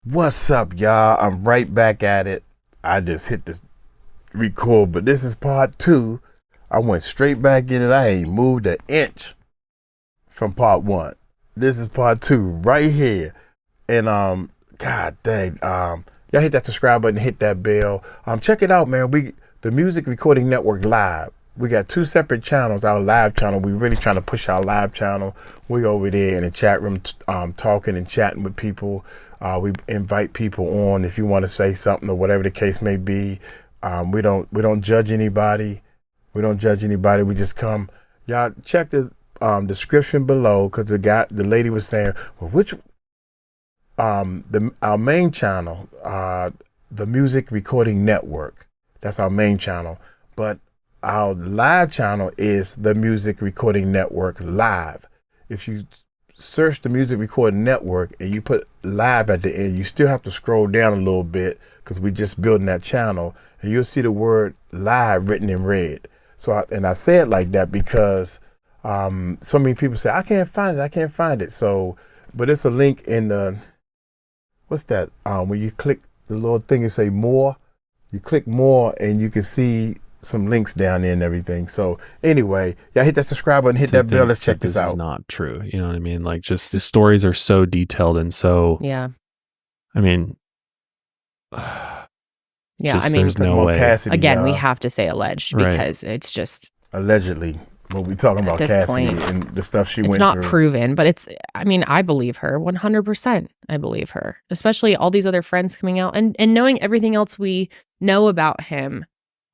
What's up, y'all? I'm right back at it. I just hit this record, but this is part two. I went straight back in it. I ain't moved an inch from part one. This is part two right here. And god dang, y'all hit that subscribe button, hit that bell. Check it out, man. The Music Recording Network Live. We got two separate channels. Our live channel, we really trying to push our live channel. We over there in the chat room talking and chatting with people. We invite people on if you want to say something or whatever the case may be. We don't judge anybody. We don't judge anybody. We just come. Y'all check the description below, because the lady was saying, well, which our main channel, the Music Recording Network. That's our main channel, but our live channel is the Music Recording Network Live. If you search the Music Recording Network and you put live at the end, you still have to scroll down a little bit because we're just building that channel, and you'll see the word live written in red. So I say it like that because so many people say, I can't find it. So, but it's a link in the, what's that? When you click the little thing and say more, you click more and you can see some links down there and everything. So anyway, y'all hit that subscribe button, hit that bell. Let's check this out. This is not true. You know what I mean? Like, just the stories are so detailed and so, yeah. I mean, yeah, just, I mean, there's no way. Cassidy, again, we have to say alleged because it's just allegedly. When we talking about Cassidy and the stuff she went through. It's not proven, but I mean, I believe her 100%. I believe her, especially all these other friends coming out and knowing everything else we know about him.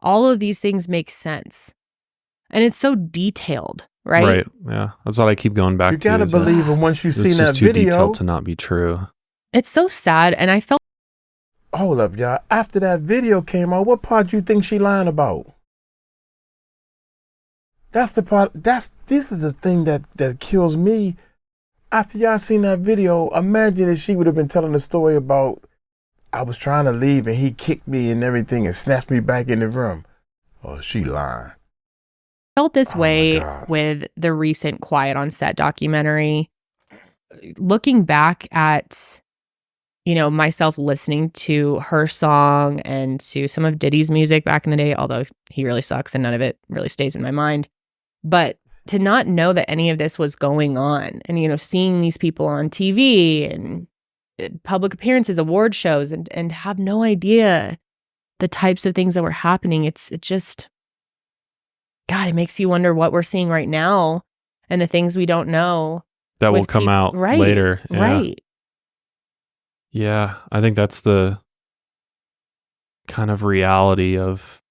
All of these things make sense. And it's so detailed, right? Right. Yeah. That's what I keep going back to. You gotta believe him once you've seen that video. It's too detailed to not be true. It's so sad. And I felt. Hold up, y'all. After that video came out, what part do you think she lying about? That's the part. This is the thing that kills me. After y'all seen that video, imagine if she would have been telling the story about, I was trying to leave and he kicked me and everything and snatched me back in the room. Oh, she lying. Felt this way with the recent Quiet on Set documentary. Looking back at, myself listening to her song and to some of Diddy's music back in the day, although he really sucks and none of it really stays in my mind. But to not know that any of this was going on and, seeing these people on TV and public appearances, award shows, and have no idea the types of things that were happening. It just, God, it makes you wonder what we're seeing right now and the things we don't know. That will come out later. Yeah. Right. Yeah. I think that's the kind of reality of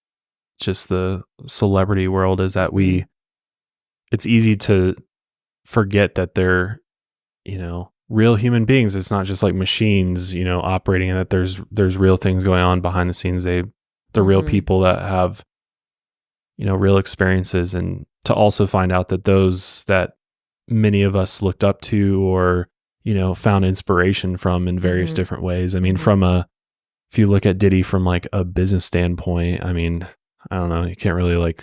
just the celebrity world, is that it's easy to forget that they're, real human beings. It's not just like machines, operating, and that there's real things going on behind the scenes. They're real people that have, real experiences, and to also find out that those that many of us looked up to or, found inspiration from in various different ways. I mean, if you look at Diddy from like a business standpoint, I mean, I don't know, you can't really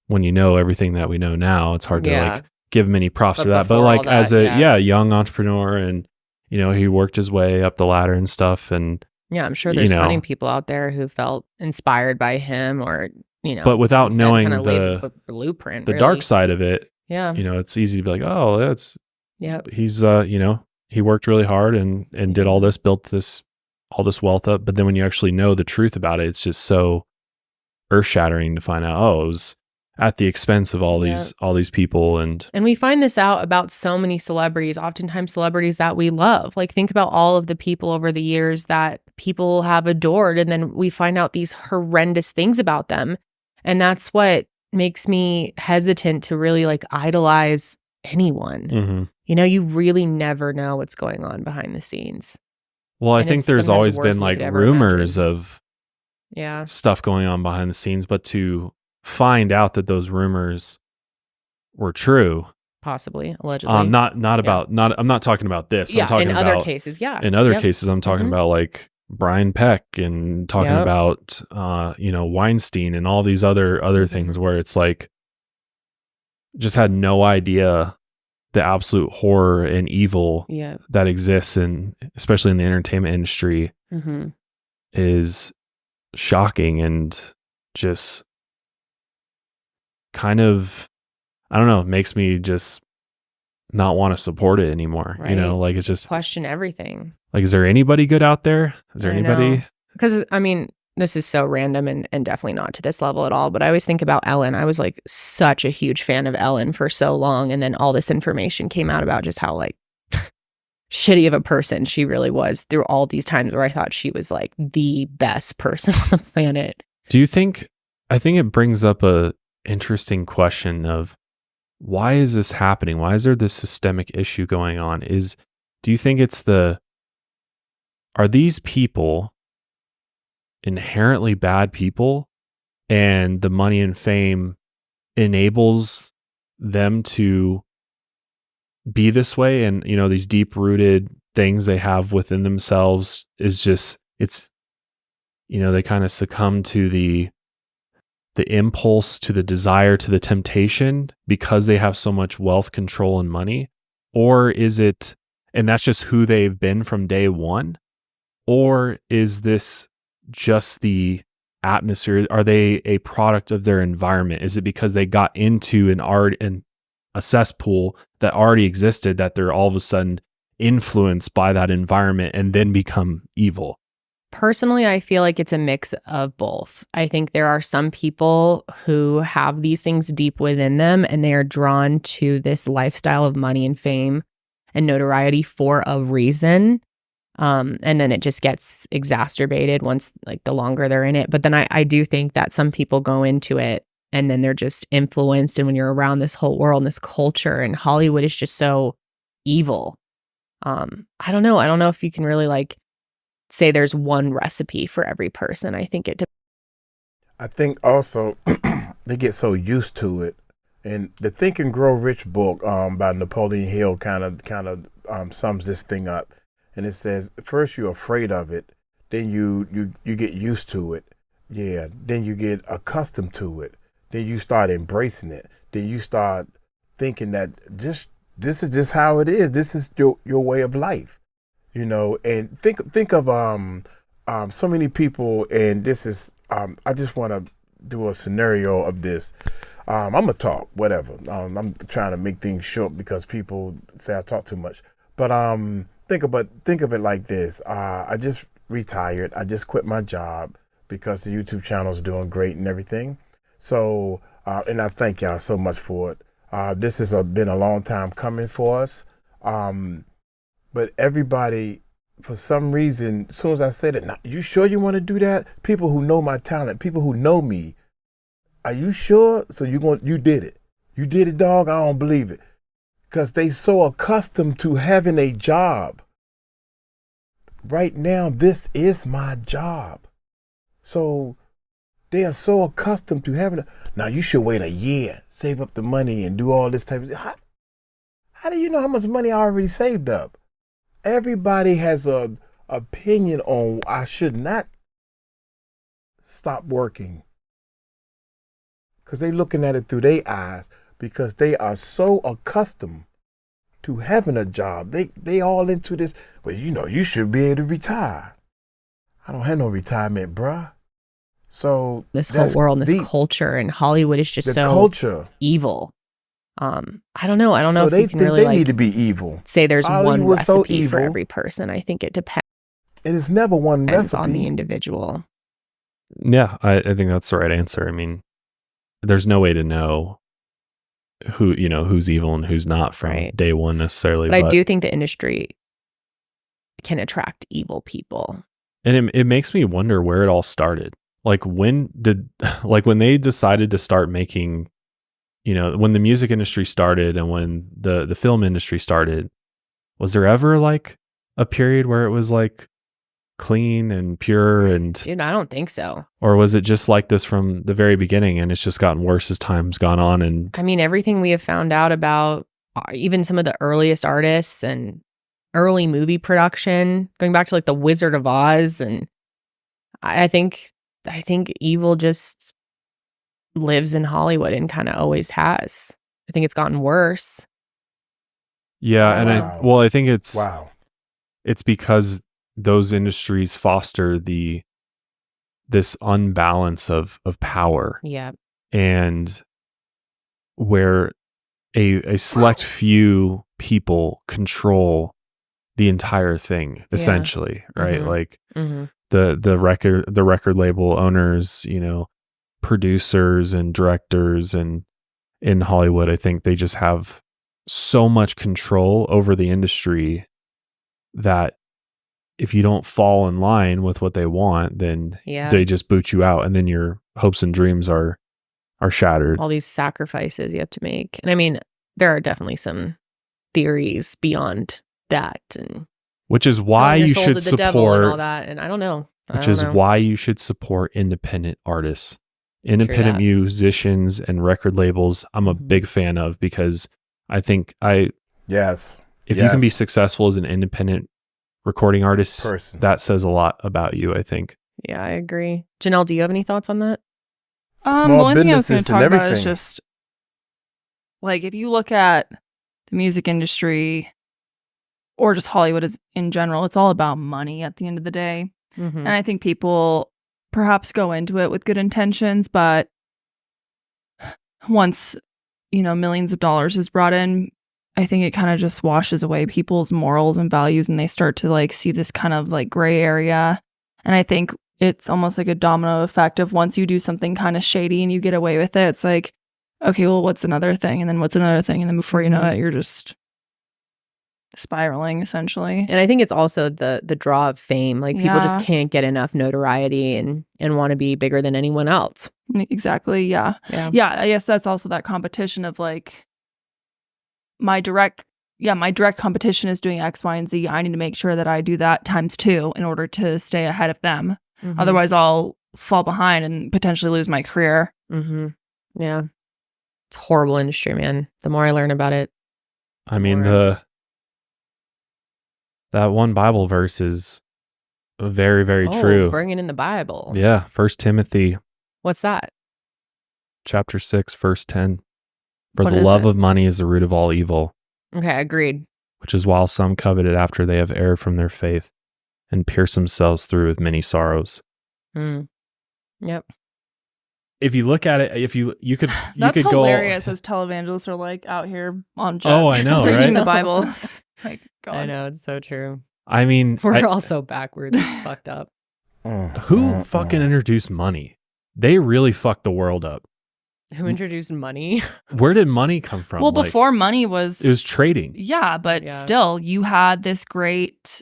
when you know everything that we know now, it's hard to give him any props for that. But as a young entrepreneur, and he worked his way up the ladder and stuff, and yeah, I'm sure there's plenty of people out there who felt inspired by him, or but without knowing the blueprint, the dark side of it. Yeah, it's easy to be like, oh, that's he's he worked really hard and did all this, built all this wealth up. But then when you actually know the truth about it, it's just so earth shattering to find out, oh, it was at the expense of all these people. And we find this out about so many celebrities, oftentimes celebrities that we love. Like, think about all of the people over the years that people have adored, and then we find out these horrendous things about them. And that's what makes me hesitant to really idolize anyone. You really never know what's going on behind the scenes. Well, I think there's always been rumors of Yeah. stuff going on behind the scenes, but to find out that those rumors were true, possibly, allegedly, I'm not talking about this. Yeah, I'm talking in about other cases, yeah. In other cases, I'm talking about like Brian Peck and talking about Weinstein and all these other things where it's like just had no idea the absolute horror and evil Yeah. that exists in, especially in the entertainment industry, Mm-hmm. is shocking and just kind of, I don't know, makes me just not want to support it anymore. Right. You know, like it's just Question everything. like, is there anybody good out there? Is there I anybody? know. Because, I mean, this is so random and definitely not to this level at all, but I always think about Ellen. I was like such a huge fan of Ellen for so long. And then all this information came out about just how like shitty of a person she really was through all these times where I thought she was like the best person on the planet. Do you think, I think it brings up a interesting question of why is this happening? Why is there this systemic issue going on? Do you think it's are these people inherently bad people and the money and fame enables them to be this way? And, you know, these deep rooted things they have within themselves is just, it's, you know, they kind of succumb to the impulse, to the desire, to the temptation because they have so much wealth, control, and money? Or is it, and that's just who they've been from day one? Or is this just the atmosphere? Are they a product of their environment? Is it because they got into a cesspool that already existed that they're all of a sudden influenced by that environment and then become evil? Personally, I feel like it's a mix of both. I think there are some people who have these things deep within them and they are drawn to this lifestyle of money and fame and notoriety for a reason. And then it just gets exacerbated once, like, the longer they're in it. But then I do think that some people go into it and then they're just influenced. And when you're around this whole world and this culture, and Hollywood is just so evil. I don't know. I don't know if you can really like say there's one recipe for every person. I think I think also they get so used to it. And the Think and Grow Rich book by Napoleon Hill kind of sums this thing up. And it says, first you're afraid of it, then you get used to it. Yeah, then you get accustomed to it. Then you start embracing it. Then you start thinking that this is just how it is. This is your way of life, you know. And think of so many people. And this is I just want to do a scenario of this. I'm gonna talk whatever. I'm trying to make things short because people say I talk too much. But think of it like this. I just retired. I just quit my job because the YouTube channel is doing great and everything. So, and I thank y'all so much for it. This has been a long time coming for us. But everybody, for some reason, as soon as I said it, now, you sure you want to do that? People who know my talent, people who know me, are you sure? So you did it. You did it, dog? I don't believe it. Because they so accustomed to having a job. Right now, this is my job. So they are so accustomed to having now you should wait a year, save up the money and do all this type of how do you know how much money I already saved up? Everybody has a opinion on I should not stop working. Because they looking at it through their eyes. Because they are so accustomed to having a job. They all into this. Well, you know, you should be able to retire. I don't have no retirement, bruh. So this whole world and this culture and Hollywood is just so evil. I don't know. I don't know if you can really they need to be evil. Say there's one recipe for every person. I think it depends. It is never one recipe on the individual. Yeah, I think that's the right answer. I mean, there's no way to know who's evil and who's not from day one necessarily. But I do think the industry can attract evil people. And it makes me wonder where it all started. Like when they decided to start making, when the music industry started and when the film industry started, was there ever like a period where it was like clean and pure and dude, I don't think so. Or was it just like this from the very beginning and it's just gotten worse as time's gone on? And I mean, everything we have found out about even some of the earliest artists and early movie production, going back to like the Wizard of Oz, and I think evil just lives in Hollywood and kind of always has. I think it's gotten worse. Yeah, and Wow. I think it's Wow. it's because those industries foster this unbalance of power, Yeah. and where a select few people control the entire thing, essentially, right? Mhm. Like Mm-hmm. the record label owners, producers and directors, and in Hollywood, I think they just have so much control over the industry that if you don't fall in line with what they want, then Yeah. they just boot you out, and then your hopes and dreams are shattered. All these sacrifices you have to make. And I mean, there are definitely some theories beyond that, and Which is why selling your you soul should to the devil and all support. that. And I don't know. Which is why you should support independent artists, independent that. musicians, and record labels. I'm a Mhm. big fan of, because I think Yes. if you can be successful as an independent recording artist, Person. that says a lot about you, I think. Yeah, I agree. Janelle, do you have any thoughts on that? The only thing I was going to talk about is just like, if you look at the music industry or just Hollywood in general, it's all about money at the end of the day. Mm-hmm. And I think people perhaps go into it with good intentions, but once, millions of dollars is brought in, I think it kind of just washes away people's morals and values, and they start to like see this kind of like gray area. And I think it's almost like a domino effect of, once you do something kind of shady and you get away with it, it's like, okay, well, what's another thing? And then what's another thing? And then before you know it, you're just spiraling, essentially. And I think it's also the draw of fame. Like, people just Yeah. can't get enough notoriety and want to be bigger than anyone else. Exactly. Yeah. Yeah. I guess that's also that competition of like, my direct competition is doing X, Y, and Z. I need to make sure that I do that times 2 in order to stay ahead of them. Mhm. Otherwise, I'll fall behind and potentially lose my career. Mm-hmm. Yeah. It's a horrible industry, man. The more I learn about it, I mean, more that one Bible verse is very, very Oh, true. bringing in the Bible. Yeah, 1 Timothy What's that? chapter 6, verse 10. For What the is love it? of money is the root of all evil, Okay, agreed. which is why some coveted after they have erred from their faith and pierced themselves through with many sorrows. Yep. If you look at it, you could That's you could hilarious as televangelists are like out here on jets. Oh, I know, preaching right? the Bible. Like, God. I know, it's so true. I mean, We're all so backwards. It's fucked up. who fucking introduced money? They really fucked the world up. Who introduced money? Where did money come from? Well, Like, before money was... it was trading. Yeah, but Yeah. still, you had this great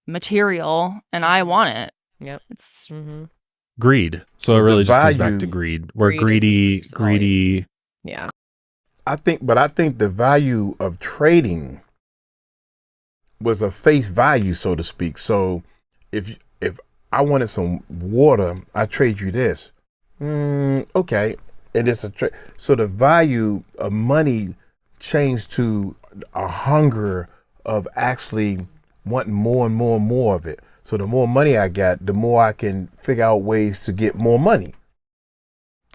material, and I want it. Yep. It's Greed. So it The really just comes value- back to greed. We're Greed is greedy. Yeah. I think the value of trading was a face value, so to speak. So if I wanted some water, I trade you this. Okay, it is a trade. So the value of money changed to a hunger of actually wanting more and more and more of it. So the more money I got, the more I can figure out ways to get more money.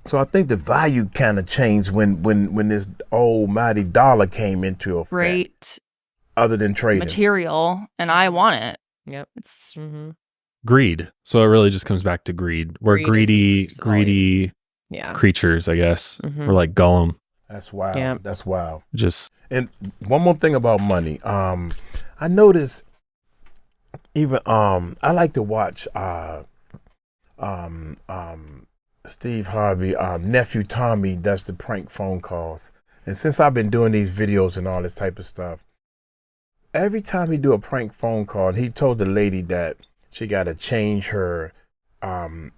So I think the value kind of changed when this almighty dollar came into effect. great Other than trading. material, and I want it. Yep. It's Greed. So it really just comes back to greed. We're Greed is the greedy Yeah. creatures, I guess. Mhm. We're like Gollum. That's wild. Yeah. That's wild. Just And one more thing about money. I noticed even I like to watch Steve Harvey, nephew Tommy does the prank phone calls. And since I've been doing these videos and all this type of stuff, every time he do a prank phone call, he told the lady that she got to change her.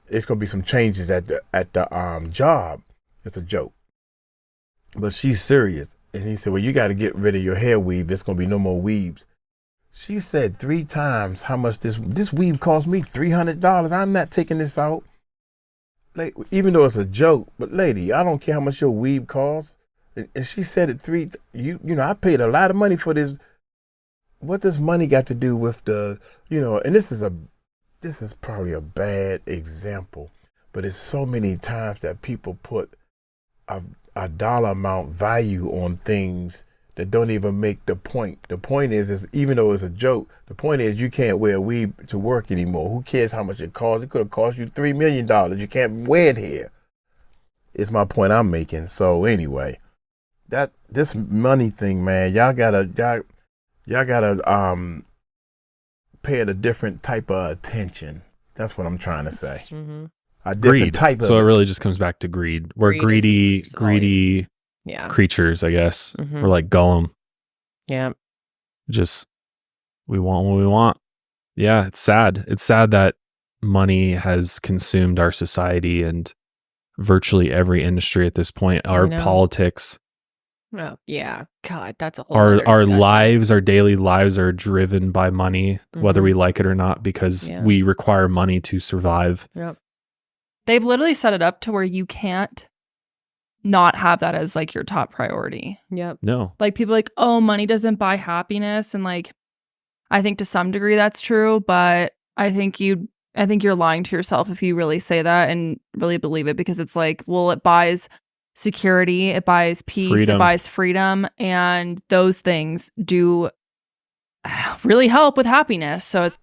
It's gonna be some changes at the job. It's a joke, but she's serious. And he said, "Well, you got to get rid of your hair weave. There's gonna be no more weaves." She said 3 times how much this weave cost me, $300. I'm not taking this out. Like, even though it's a joke, but lady, I don't care how much your weave costs. And she said it you know, I paid a lot of money for this. What does money got to do with the, and this is probably a bad example, but it's so many times that people put a dollar amount value on things that don't even make the point. The point is even though it's a joke, the point is you can't wear weed to work anymore. Who cares how much it costs? It could have cost you $3 million. You can't wear it here. It's my point I'm making. So anyway, this money thing, man, y'all gotta pay it a different type of attention. That's what I'm trying to say. Mm-hmm. A different Greed. type of So it really just comes back to greed. We're greedy Yeah. creatures, I guess. Mhm. We're like Gollum. Yeah. Just we want what we want. Yeah, it's sad. It's sad that money has consumed our society and virtually every industry at this point. Our know. politics, Oh, yeah. God, that's a whole other our discussion. lives, our daily lives are driven by money, whether Mhm. we like it or not, because Yeah. we require money to survive. Yep. They've literally set it up to where you can't not have that as like your top priority. Yep. No. Like people are like, oh, money doesn't buy happiness. And like, I think to some degree that's true, but I think you're lying to yourself if you really say that and really believe it, because it's like, well, it buys security, it buys peace, Freedom. it buys freedom, and those things do really help with happiness. So it's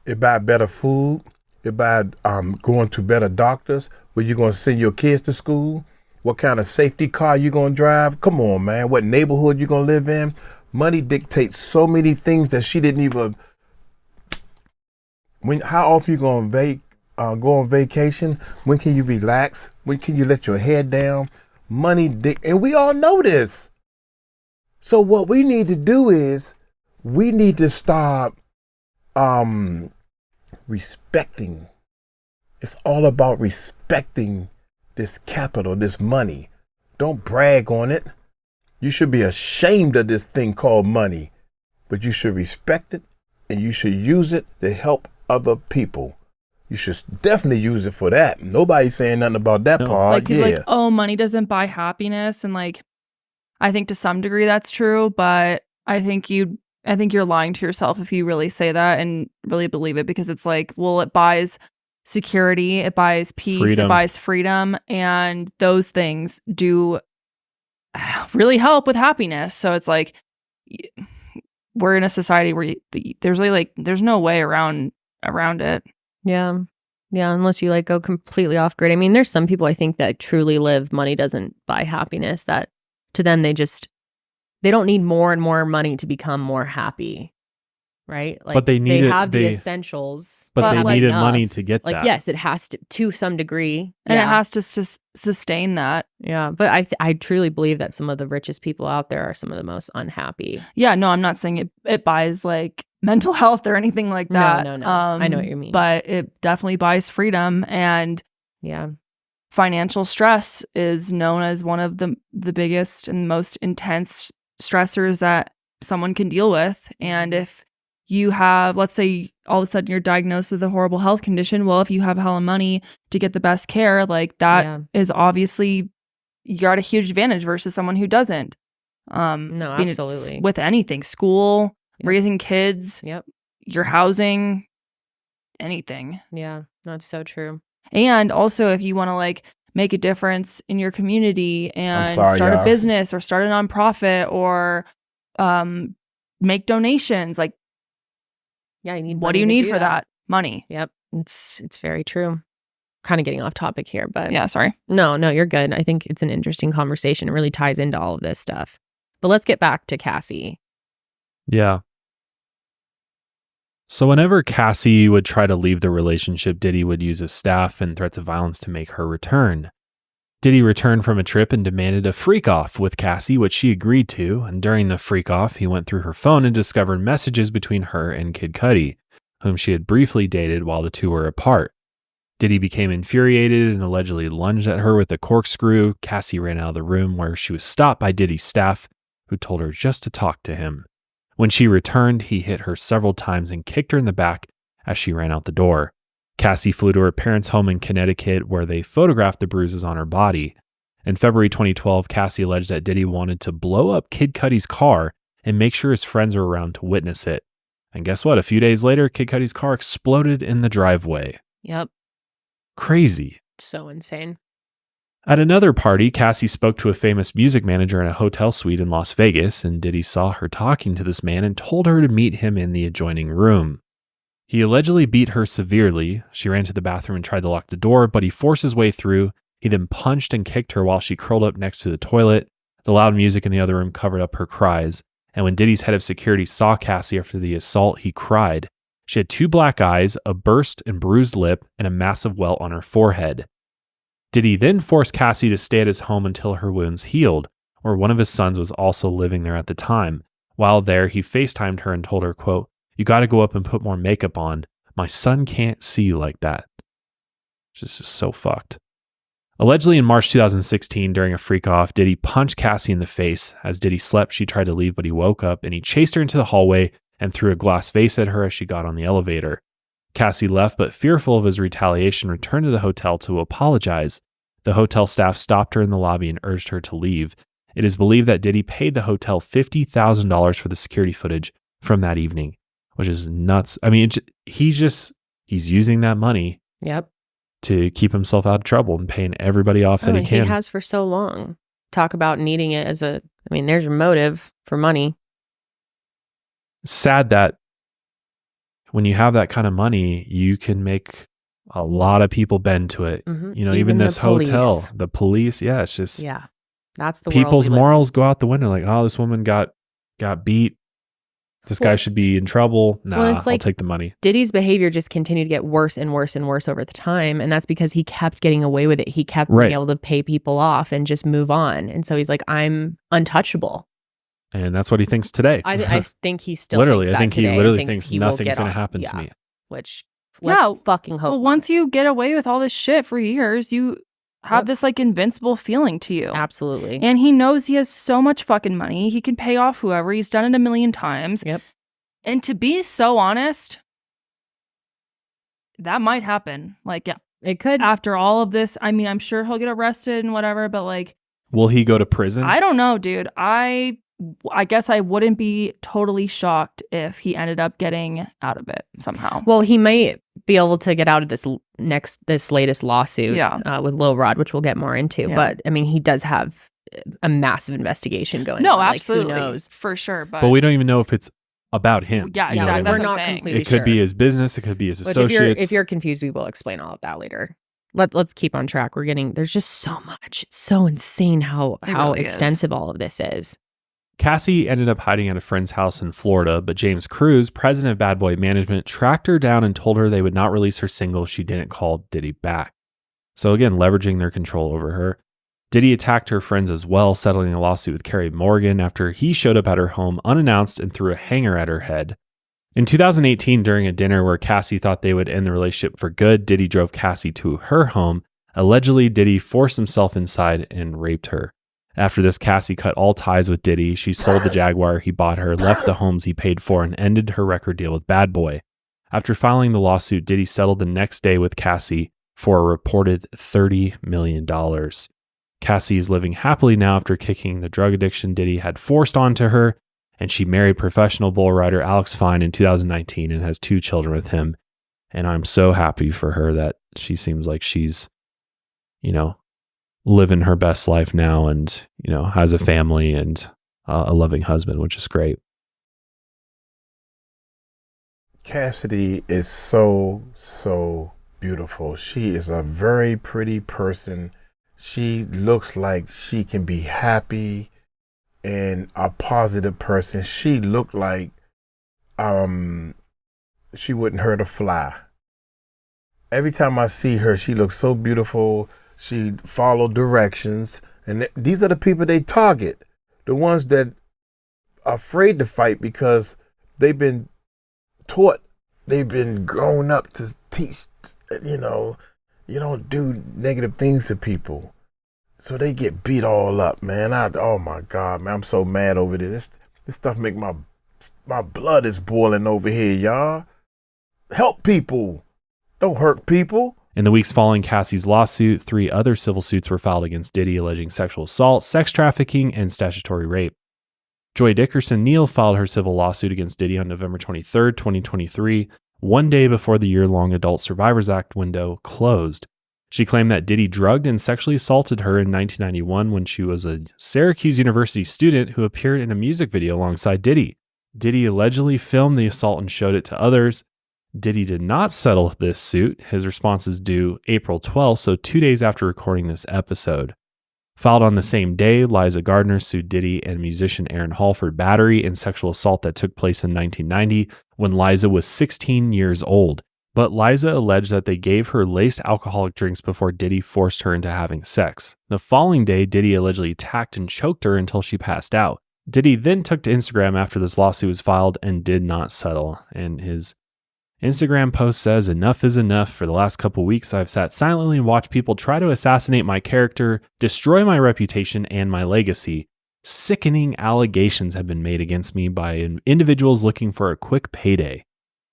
It buy better food. It buy going to better doctors. Where you gonna send your kids to school? What kind of safety car you gonna drive? Come on, man. What neighborhood you gonna live in? Money dictates so many things that she didn't even. How often you gonna go on vacation? When can you relax? When can you let your head down? Money, and we all know this. So what we need to do is we need to start respecting. It's all about respecting this capital, this money. Don't brag on it. You should be ashamed of this thing called money, but you should respect it and you should use it to help other people. You should definitely use it for that. Nobody's saying nothing about that No. part. like people Yeah. like, oh, money doesn't buy happiness. And like, I think to some degree that's true, but I think you're lying to yourself if you really say that and really believe it, because it's like, well, it buys security, it buys peace, Freedom. it buys freedom, and those things do really help with happiness. So it's like we're in a society where there's really like there's no way around it. Yeah. Yeah. Unless you like go completely off grid. I mean, there's some people I think that truly live money doesn't buy happiness, that to them they don't need more and more money to become more happy. Right? Like But they have the essentials. But not they needed enough. money to get Like, that. yes, it has to some degree. And yeah. it has to sustain that. Yeah. But I truly believe that some of the richest people out there are some of the most unhappy. Yeah, no, I'm not saying it buys like mental health or anything like that. No. I know what you mean. But it definitely buys freedom, and Yeah. financial stress is known as one of the biggest and most intense stressors that someone can deal with. And if you have, let's say all of a sudden you're diagnosed with a horrible health condition, well, if you have hella money to get the best care, like that is obviously you're at a huge advantage versus someone who doesn't. No, absolutely. With anything, school, raising kids, your housing, anything. Yeah, that's so true. And also if you want to like make a difference in your community and start a business or start a nonprofit or make donations, like yeah, you need what do you need for that? Money. Yep. It's very true. Kind of getting off topic here, but yeah, sorry. No, you're good. I think it's an interesting conversation. It really ties into all of this stuff. But let's get back to Cassie. Yeah. So whenever Cassie would try to leave the relationship, Diddy would use his staff and threats of violence to make her return. Diddy returned from a trip and demanded a freak-off with Cassie, which she agreed to, and during the freak-off, he went through her phone and discovered messages between her and Kid Cudi, whom she had briefly dated while the two were apart. Diddy became infuriated and allegedly lunged at her with a corkscrew. Cassie ran out of the room, where she was stopped by Diddy's staff, who told her just to talk to him. When she returned, he hit her several times and kicked her in the back as she ran out the door. Cassie flew to her parents' home in Connecticut, where they photographed the bruises on her body. In February 2012, Cassie alleged that Diddy wanted to blow up Kid Cudi's car and make sure his friends were around to witness it. And guess what? A few days later, Kid Cudi's car exploded in the driveway. Yep. Crazy. So insane. At another party, Cassie spoke to a famous music manager in a hotel suite in Las Vegas, and Diddy saw her talking to this man and told her to meet him in the adjoining room. He allegedly beat her severely. She ran to the bathroom and tried to lock the door, but he forced his way through. He then punched and kicked her while she curled up next to the toilet. The loud music in the other room covered up her cries. And when Diddy's head of security saw Cassie after the assault, he cried. She had 2 black eyes, a burst and bruised lip, and a massive welt on her forehead. Diddy then forced Cassie to stay at his home until her wounds healed, or one of his sons was also living there at the time. While there, he FaceTimed her and told her, quote, "You got to go up and put more makeup on. My son can't see you like that." Which is just so fucked. Allegedly in March 2016, during a freak-off, Diddy punched Cassie in the face. As Diddy slept, she tried to leave, but he woke up and he chased her into the hallway and threw a glass vase at her as she got on the elevator. Cassie left, but fearful of his retaliation, returned to the hotel to apologize. The hotel staff stopped her in the lobby and urged her to leave. It is believed that Diddy paid the hotel $50,000 for the security footage from that evening, which is nuts. I mean, he's using that money Yep. to keep himself out of trouble and paying everybody off that he can. He has for so long. Talk about needing it as there's your motive for money. It's sad that when you have that kind of money, you can make a lot of people bend to it. Mhm. You know, Even even the this hotel, police. the police. Yeah, it's just Yeah. That's the world people's we live in. morals go out the window. Like, oh, this woman got beat. This guy should be in trouble. Nah, Well, it's I'll like- take the money. Diddy's behavior just continued to get worse and worse and worse over the time. And that's because he kept getting away with it. He kept Right. being able to pay people off and just move on. And so he's like, I'm untouchable. And that's what he thinks today. I think he still literally, thinks I think that he today, literally thinks thinks he will nothing's get going to off. happen Yeah. to me. Which, Yeah. let's fucking hope. Well, once you get away with all this shit for years, you have Yep. this like invincible feeling to you. Absolutely. And he knows he has so much fucking money. He can pay off whoever. He's done it a million times. Yep. And to be so honest, that might happen. Like, yeah, It could. after all of this, I mean, I'm sure he'll get arrested and whatever, but like, Will he go to prison? I don't know, dude. I guess I wouldn't be totally shocked if he ended up getting out of it somehow. Well, he might be able to get out of this latest lawsuit with Lil Rod, which we'll get more into. Yeah. But I mean, he does have a massive investigation going No, on. absolutely. Like, who knows? For sure. But But we don't even know if it's about him. Yeah, You know what I exactly. mean? That's We're what I'm not saying. completely It could be sure. his business. It could be his Which associates. if you're confused, we will explain all of that later. Let's keep on track. There's just so much. It's so insane how really is. extensive all of this is. Cassie ended up hiding at a friend's house in Florida, but James Cruz, president of Bad Boy Management, tracked her down and told her they would not release her single if she didn't call Diddy back. So again, leveraging their control over her. Diddy attacked her friends as well, settling a lawsuit with Kerry Morgan after he showed up at her home unannounced and threw a hanger at her head. In 2018, during a dinner where Cassie thought they would end the relationship for good, Diddy drove Cassie to her home. Allegedly, Diddy forced himself inside and raped her. After this, Cassie cut all ties with Diddy. She sold the Jaguar he bought her, left the homes he paid for, and ended her record deal with Bad Boy. After filing the lawsuit, Diddy settled the next day with Cassie for a reported $30 million. Cassie is living happily now after kicking the drug addiction Diddy had forced onto her, and she married professional bull rider Alex Fine in 2019 and has 2 children with him. And I'm so happy for her that she seems like she's, living her best life now and, has a family and a loving husband, which is great. Cassidy is so beautiful. She is a very pretty person. She looks like she can be happy and a positive person. She looked like she wouldn't hurt a fly. Every time I see her, she looks so beautiful. She followed directions. And these are the people they target. The ones that are afraid to fight because they've been taught, they've been grown up to teach, you don't do negative things to people. So they get beat all up, man. Oh my God, man, I'm so mad over this. This stuff make my blood is boiling over here, y'all. Help people. Don't hurt people. In the weeks following Cassie's lawsuit, 3 other civil suits were filed against Diddy alleging sexual assault, sex trafficking, and statutory rape. Joy Dickerson-Neal filed her civil lawsuit against Diddy on November 23, 2023, one day before the year-long Adult Survivors Act window closed. She claimed that Diddy drugged and sexually assaulted her in 1991 when she was a Syracuse University student who appeared in a music video alongside Diddy. Diddy allegedly filmed the assault and showed it to others. Diddy did not settle this suit. His response is due April 12th, so 2 days after recording this episode. Filed on the same day, Liza Gardner sued Diddy and musician Aaron Hall for battery and sexual assault that took place in 1990 when Liza was 16 years old. But Liza alleged that they gave her laced alcoholic drinks before Diddy forced her into having sex. The following day, Diddy allegedly attacked and choked her until she passed out. Diddy then took to Instagram after this lawsuit was filed and did not settle. And his Instagram post says, "Enough is enough. For the last couple weeks, I've sat silently and watched people try to assassinate my character, destroy my reputation and my legacy. Sickening allegations have been made against me by individuals looking for a quick payday.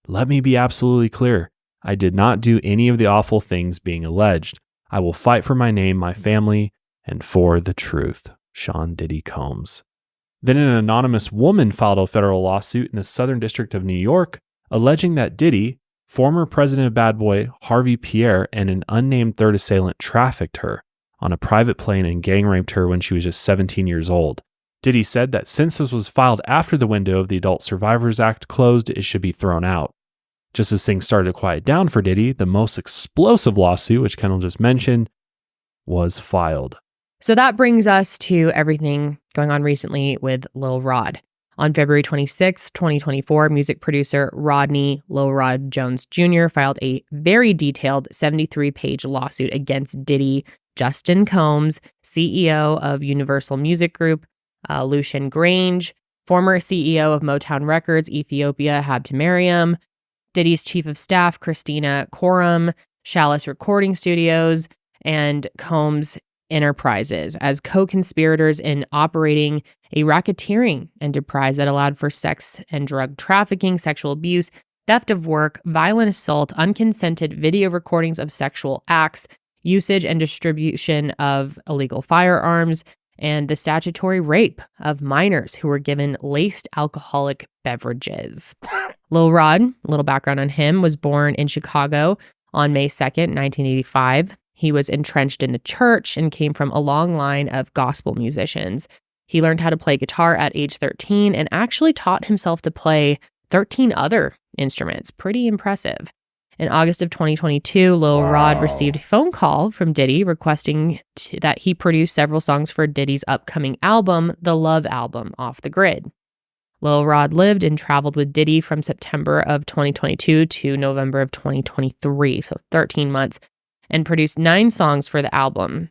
Let me be absolutely clear. I did not do any of the awful things being alleged. I will fight for my name, my family, and for the truth. Sean Diddy Combs." Then an anonymous woman filed a federal lawsuit in the Southern District of New York, alleging that Diddy, former president of Bad Boy Harvey Pierre, and an unnamed third assailant trafficked her on a private plane and gang raped her when she was just 17 years old. Diddy said that since this was filed after the window of the Adult Survivors Act closed, it should be thrown out. Just as things started to quiet down for Diddy, the most explosive lawsuit, which Kendall just mentioned, was filed. So that brings us to everything going on recently with Lil Rod. On February 26, 2024, music producer Rodney Lil Rod Jones Jr. filed a very detailed 73-page lawsuit against Diddy, Justin Combs, CEO of Universal Music Group, Lucian Grange, former CEO of Motown Records, Ethiopia Habtemariam, Diddy's chief of staff, Christina Coram, Chalice Recording Studios, and Combs Enterprises as co-conspirators in operating a racketeering enterprise that allowed for sex and drug trafficking, sexual abuse, theft of work, violent assault, unconsented video recordings of sexual acts, usage and distribution of illegal firearms, and the statutory rape of minors who were given laced alcoholic beverages. Lil Rod, a little background on him, was born in Chicago on May 2nd, 1985. He was entrenched in the church and came from a long line of gospel musicians. He learned how to play guitar at age 13 and actually taught himself to play 13 other instruments. Pretty impressive. In August of 2022, Lil Rod received a phone call from Diddy requesting that he produce several songs for Diddy's upcoming album, The Love Album, Off the Grid. Lil Rod lived and traveled with Diddy from September of 2022 to November of 2023, so 13 months, and produced 9 songs for the album.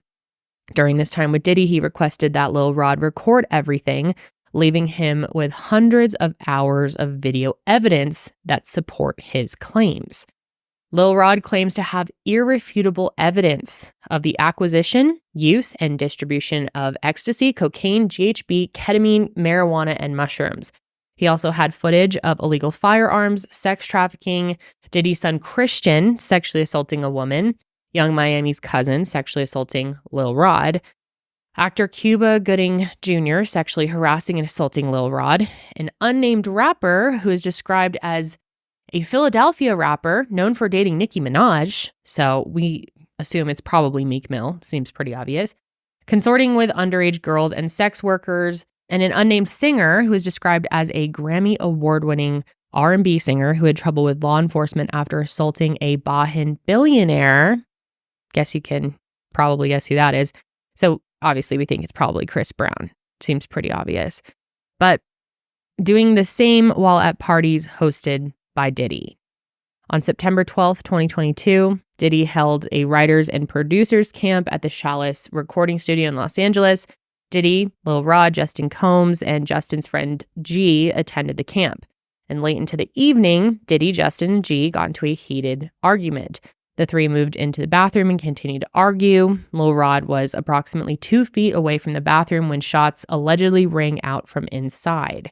During this time with Diddy, he requested that Lil Rod record everything, leaving him with hundreds of hours of video evidence that support his claims. Lil Rod claims to have irrefutable evidence of the acquisition, use, and distribution of ecstasy, cocaine, GHB, ketamine, marijuana, and mushrooms. He also had footage of illegal firearms, sex trafficking, Diddy's son Christian sexually assaulting a woman, Young Miami's cousin sexually assaulting Lil Rod, actor Cuba Gooding Jr. sexually harassing and assaulting Lil Rod, an unnamed rapper who is described as a Philadelphia rapper known for dating Nicki Minaj, so we assume it's probably Meek Mill, seems pretty obvious, consorting with underage girls and sex workers, and an unnamed singer who is described as a Grammy award-winning R&B singer who had trouble with law enforcement after assaulting a Bajan billionaire. Guess you can probably guess who that is. So obviously we think it's probably Chris Brown. Seems pretty obvious. But doing the same while at parties hosted by Diddy. On September 12th, 2022, Diddy held a writers and producers camp at the Chalice Recording Studio in Los Angeles. Diddy, Lil Rod, Justin Combs, and Justin's friend G attended the camp. And late into the evening, Diddy, Justin, and G got into a heated argument. The three moved into the bathroom and continued to argue. Lil Rod was approximately 2 feet away from the bathroom when shots allegedly rang out from inside.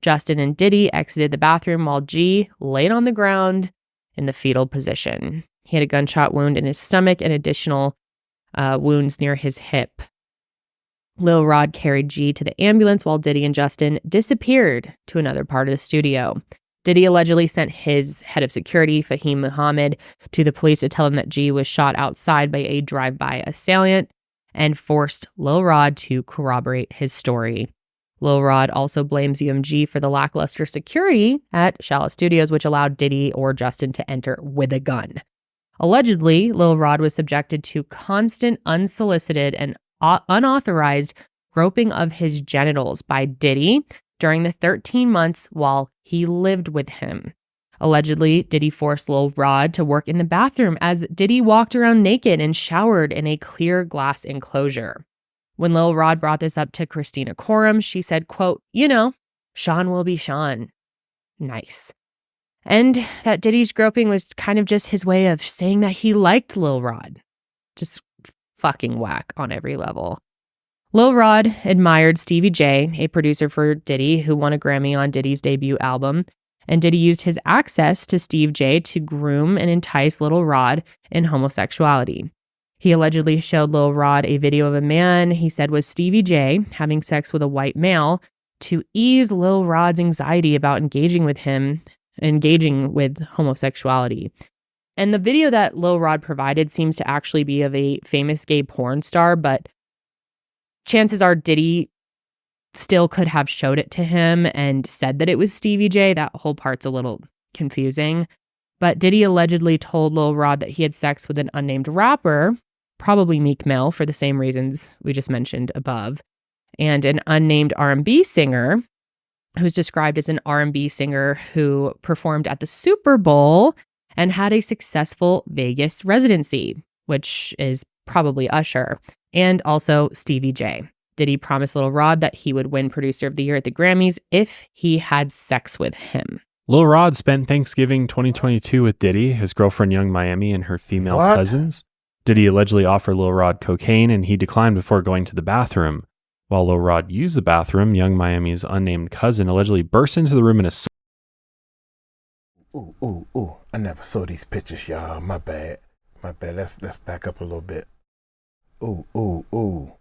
Justin and Diddy exited the bathroom while G laid on the ground in the fetal position. He had a gunshot wound in his stomach and additional wounds near his hip. Lil Rod carried G to the ambulance while Diddy and Justin disappeared to another part of the studio. Diddy allegedly sent his head of security, 𝗗𝗡𝗞𝗦, to the police to tell him that G was shot outside by a drive-by assailant and forced Lil Rod to corroborate his story. Lil Rod also blames UMG for the lackluster security at 𝗟𝗓𝗡 Studios, which allowed Diddy or Justin to enter with a gun. Allegedly, Lil Rod was subjected to constant, unsolicited, and unauthorized groping of his genitals by Diddy during the 13 months while he lived with him. Allegedly, Diddy forced Lil Rod to work in the bathroom as Diddy walked around naked and showered in a clear glass enclosure. When Lil Rod brought this up to Christina Coram, she said, quote, Sean will be Sean. Nice. And that Diddy's groping was kind of just his way of saying that he liked Lil Rod. Just fucking whack on every level. Lil Rod admired Stevie J, a producer for Diddy who won a Grammy on Diddy's debut album, and Diddy used his access to Steve J to groom and entice Lil Rod in homosexuality. He allegedly showed Lil Rod a video of a man he said was Stevie J having sex with a white male to ease Lil Rod's anxiety about engaging with homosexuality. And the video that Lil Rod provided seems to actually be of a famous gay porn star, but chances are Diddy still could have showed it to him and said that it was Stevie J. That whole part's a little confusing. But Diddy allegedly told Lil Rod that he had sex with an unnamed rapper, probably Meek Mill for the same reasons we just mentioned above, and an unnamed R&B singer who's described as an R&B singer who performed at the Super Bowl and had a successful Vegas residency, which is probably Usher, and also Stevie J. Diddy promised Lil Rod that he would win Producer of the Year at the Grammys if he had sex with him. Lil Rod spent Thanksgiving 2022 with Diddy, his girlfriend 𝗗𝗓𝗡𝗞𝗦, and her female cousins. Diddy allegedly offered Lil Rod cocaine, and he declined before going to the bathroom. While Lil Rod used the bathroom, 𝗗𝗓𝗡𝗞𝗦's unnamed cousin allegedly burst into the room in a... Ooh. I never saw these pictures, y'all. My bad. Let's back up a little bit. Ooh.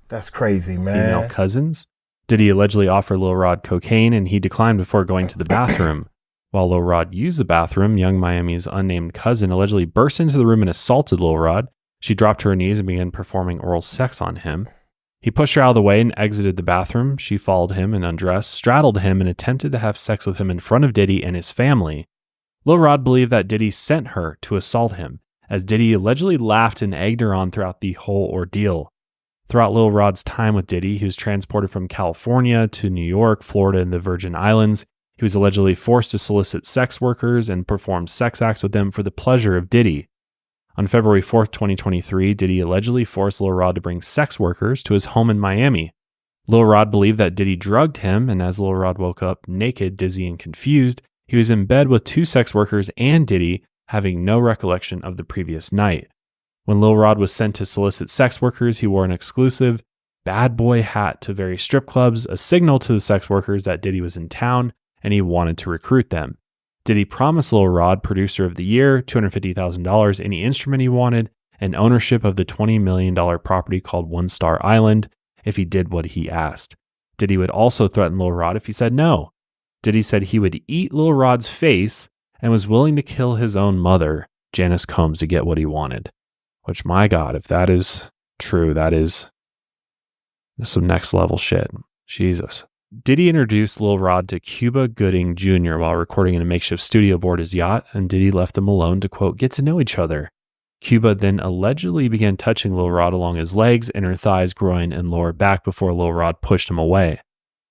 That's crazy, man. Female cousins. Diddy allegedly offered Lil Rod cocaine, and he declined before going to the bathroom. While Lil Rod used the bathroom, 𝗗𝗓𝗡𝗞𝗦's unnamed cousin allegedly burst into the room and assaulted Lil Rod. She dropped to her knees and began performing oral sex on him. He pushed her out of the way and exited the bathroom. She followed him and undressed, straddled him, and attempted to have sex with him in front of Diddy and his family. Lil Rod believed that Diddy sent her to assault him, as Diddy allegedly laughed and egged her on throughout the whole ordeal. Throughout Lil Rod's time with Diddy, he was transported from California to New York, Florida, and the Virgin Islands. He was allegedly forced to solicit sex workers and perform sex acts with them for the pleasure of Diddy. On February 4th, 2023, Diddy allegedly forced Lil Rod to bring sex workers to his home in Miami. Lil Rod believed that Diddy drugged him, and as Lil Rod woke up naked, dizzy, and confused, he was in bed with two sex workers and Diddy, having no recollection of the previous night. When Lil Rod was sent to solicit sex workers, he wore an exclusive bad boy hat to various strip clubs, a signal to the sex workers that Diddy was in town and he wanted to recruit them. Diddy promised Lil Rod Producer of the Year, $250,000, any instrument he wanted, and ownership of the $20 million property called One Star Island if he did what he asked. Diddy would also threaten Lil Rod if he said no. Diddy said he would eat Lil Rod's face and was willing to kill his own mother, Janice Combs, to get what he wanted. Which, my God, if that is true, that is some next level shit. Jesus. Diddy introduced Lil Rod to 𝗗𝗢𝗡𝗞𝗦 Gooding Jr. while recording in a makeshift studio aboard his yacht, and Diddy left them alone to, quote, get to know each other. 𝗗𝗢𝗡 then allegedly began touching Lil Rod along his legs, inner thighs, groin, and lower back before Lil Rod pushed him away.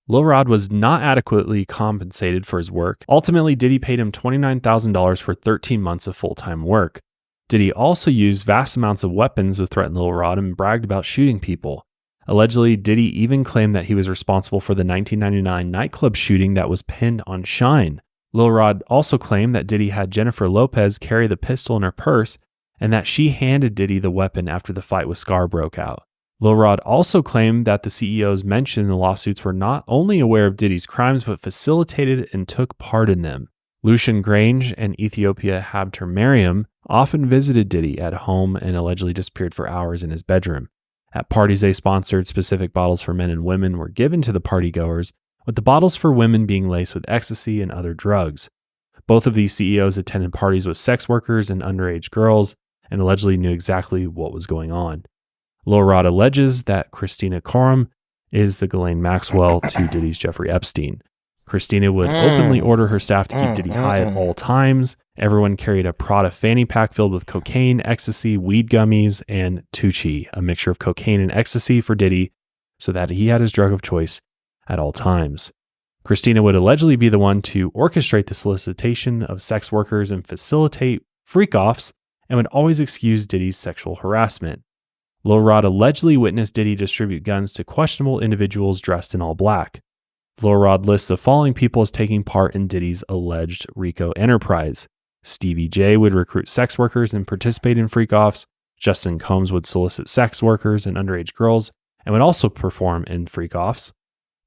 Lil Rod was not adequately compensated for his work. Ultimately, Diddy paid him $29,000 for 13 months of full-time work. Diddy also used vast amounts of weapons to threaten Lil Rod and bragged about shooting people. Allegedly, Diddy even claimed that he was responsible for the 1999 nightclub shooting that was pinned on Shine. Lil Rod also claimed that Diddy had Jennifer Lopez carry the pistol in her purse and that she handed Diddy the weapon after the fight with Scar broke out. Lil Rod also claimed that the CEOs mentioned in the lawsuits were not only aware of Diddy's crimes but facilitated and took part in them. Lucian Grange and 𝗗𝗓𝗄𝗢𝗡 often visited Diddy at home and allegedly disappeared for hours in his bedroom. At parties they sponsored, specific bottles for men and women were given to the partygoers, with the bottles for women being laced with ecstasy and other drugs. Both of these CEOs attended parties with sex workers and underage girls and allegedly knew exactly what was going on. Lil Rod alleges that 𝗟𝗡𝗡𝗞𝗦 is the Ghislaine Maxwell to Diddy's Jeffrey Epstein. Christina would openly order her staff to keep Diddy high at all times. Everyone carried a Prada fanny pack filled with cocaine, ecstasy, weed gummies, and 𝗟𝗡𝗡𝗞𝗦, a mixture of cocaine and ecstasy for Diddy, so that he had his drug of choice at all times. Christina would allegedly be the one to orchestrate the solicitation of sex workers and facilitate freak-offs, and would always excuse Diddy's sexual harassment. Lil Rod allegedly witnessed Diddy distribute guns to questionable individuals dressed in all black. Lil Rod lists the following people as taking part in Diddy's alleged RICO enterprise. Stevie J would recruit sex workers and participate in freak-offs. Justin Combs would solicit sex workers and underage girls and would also perform in freak-offs.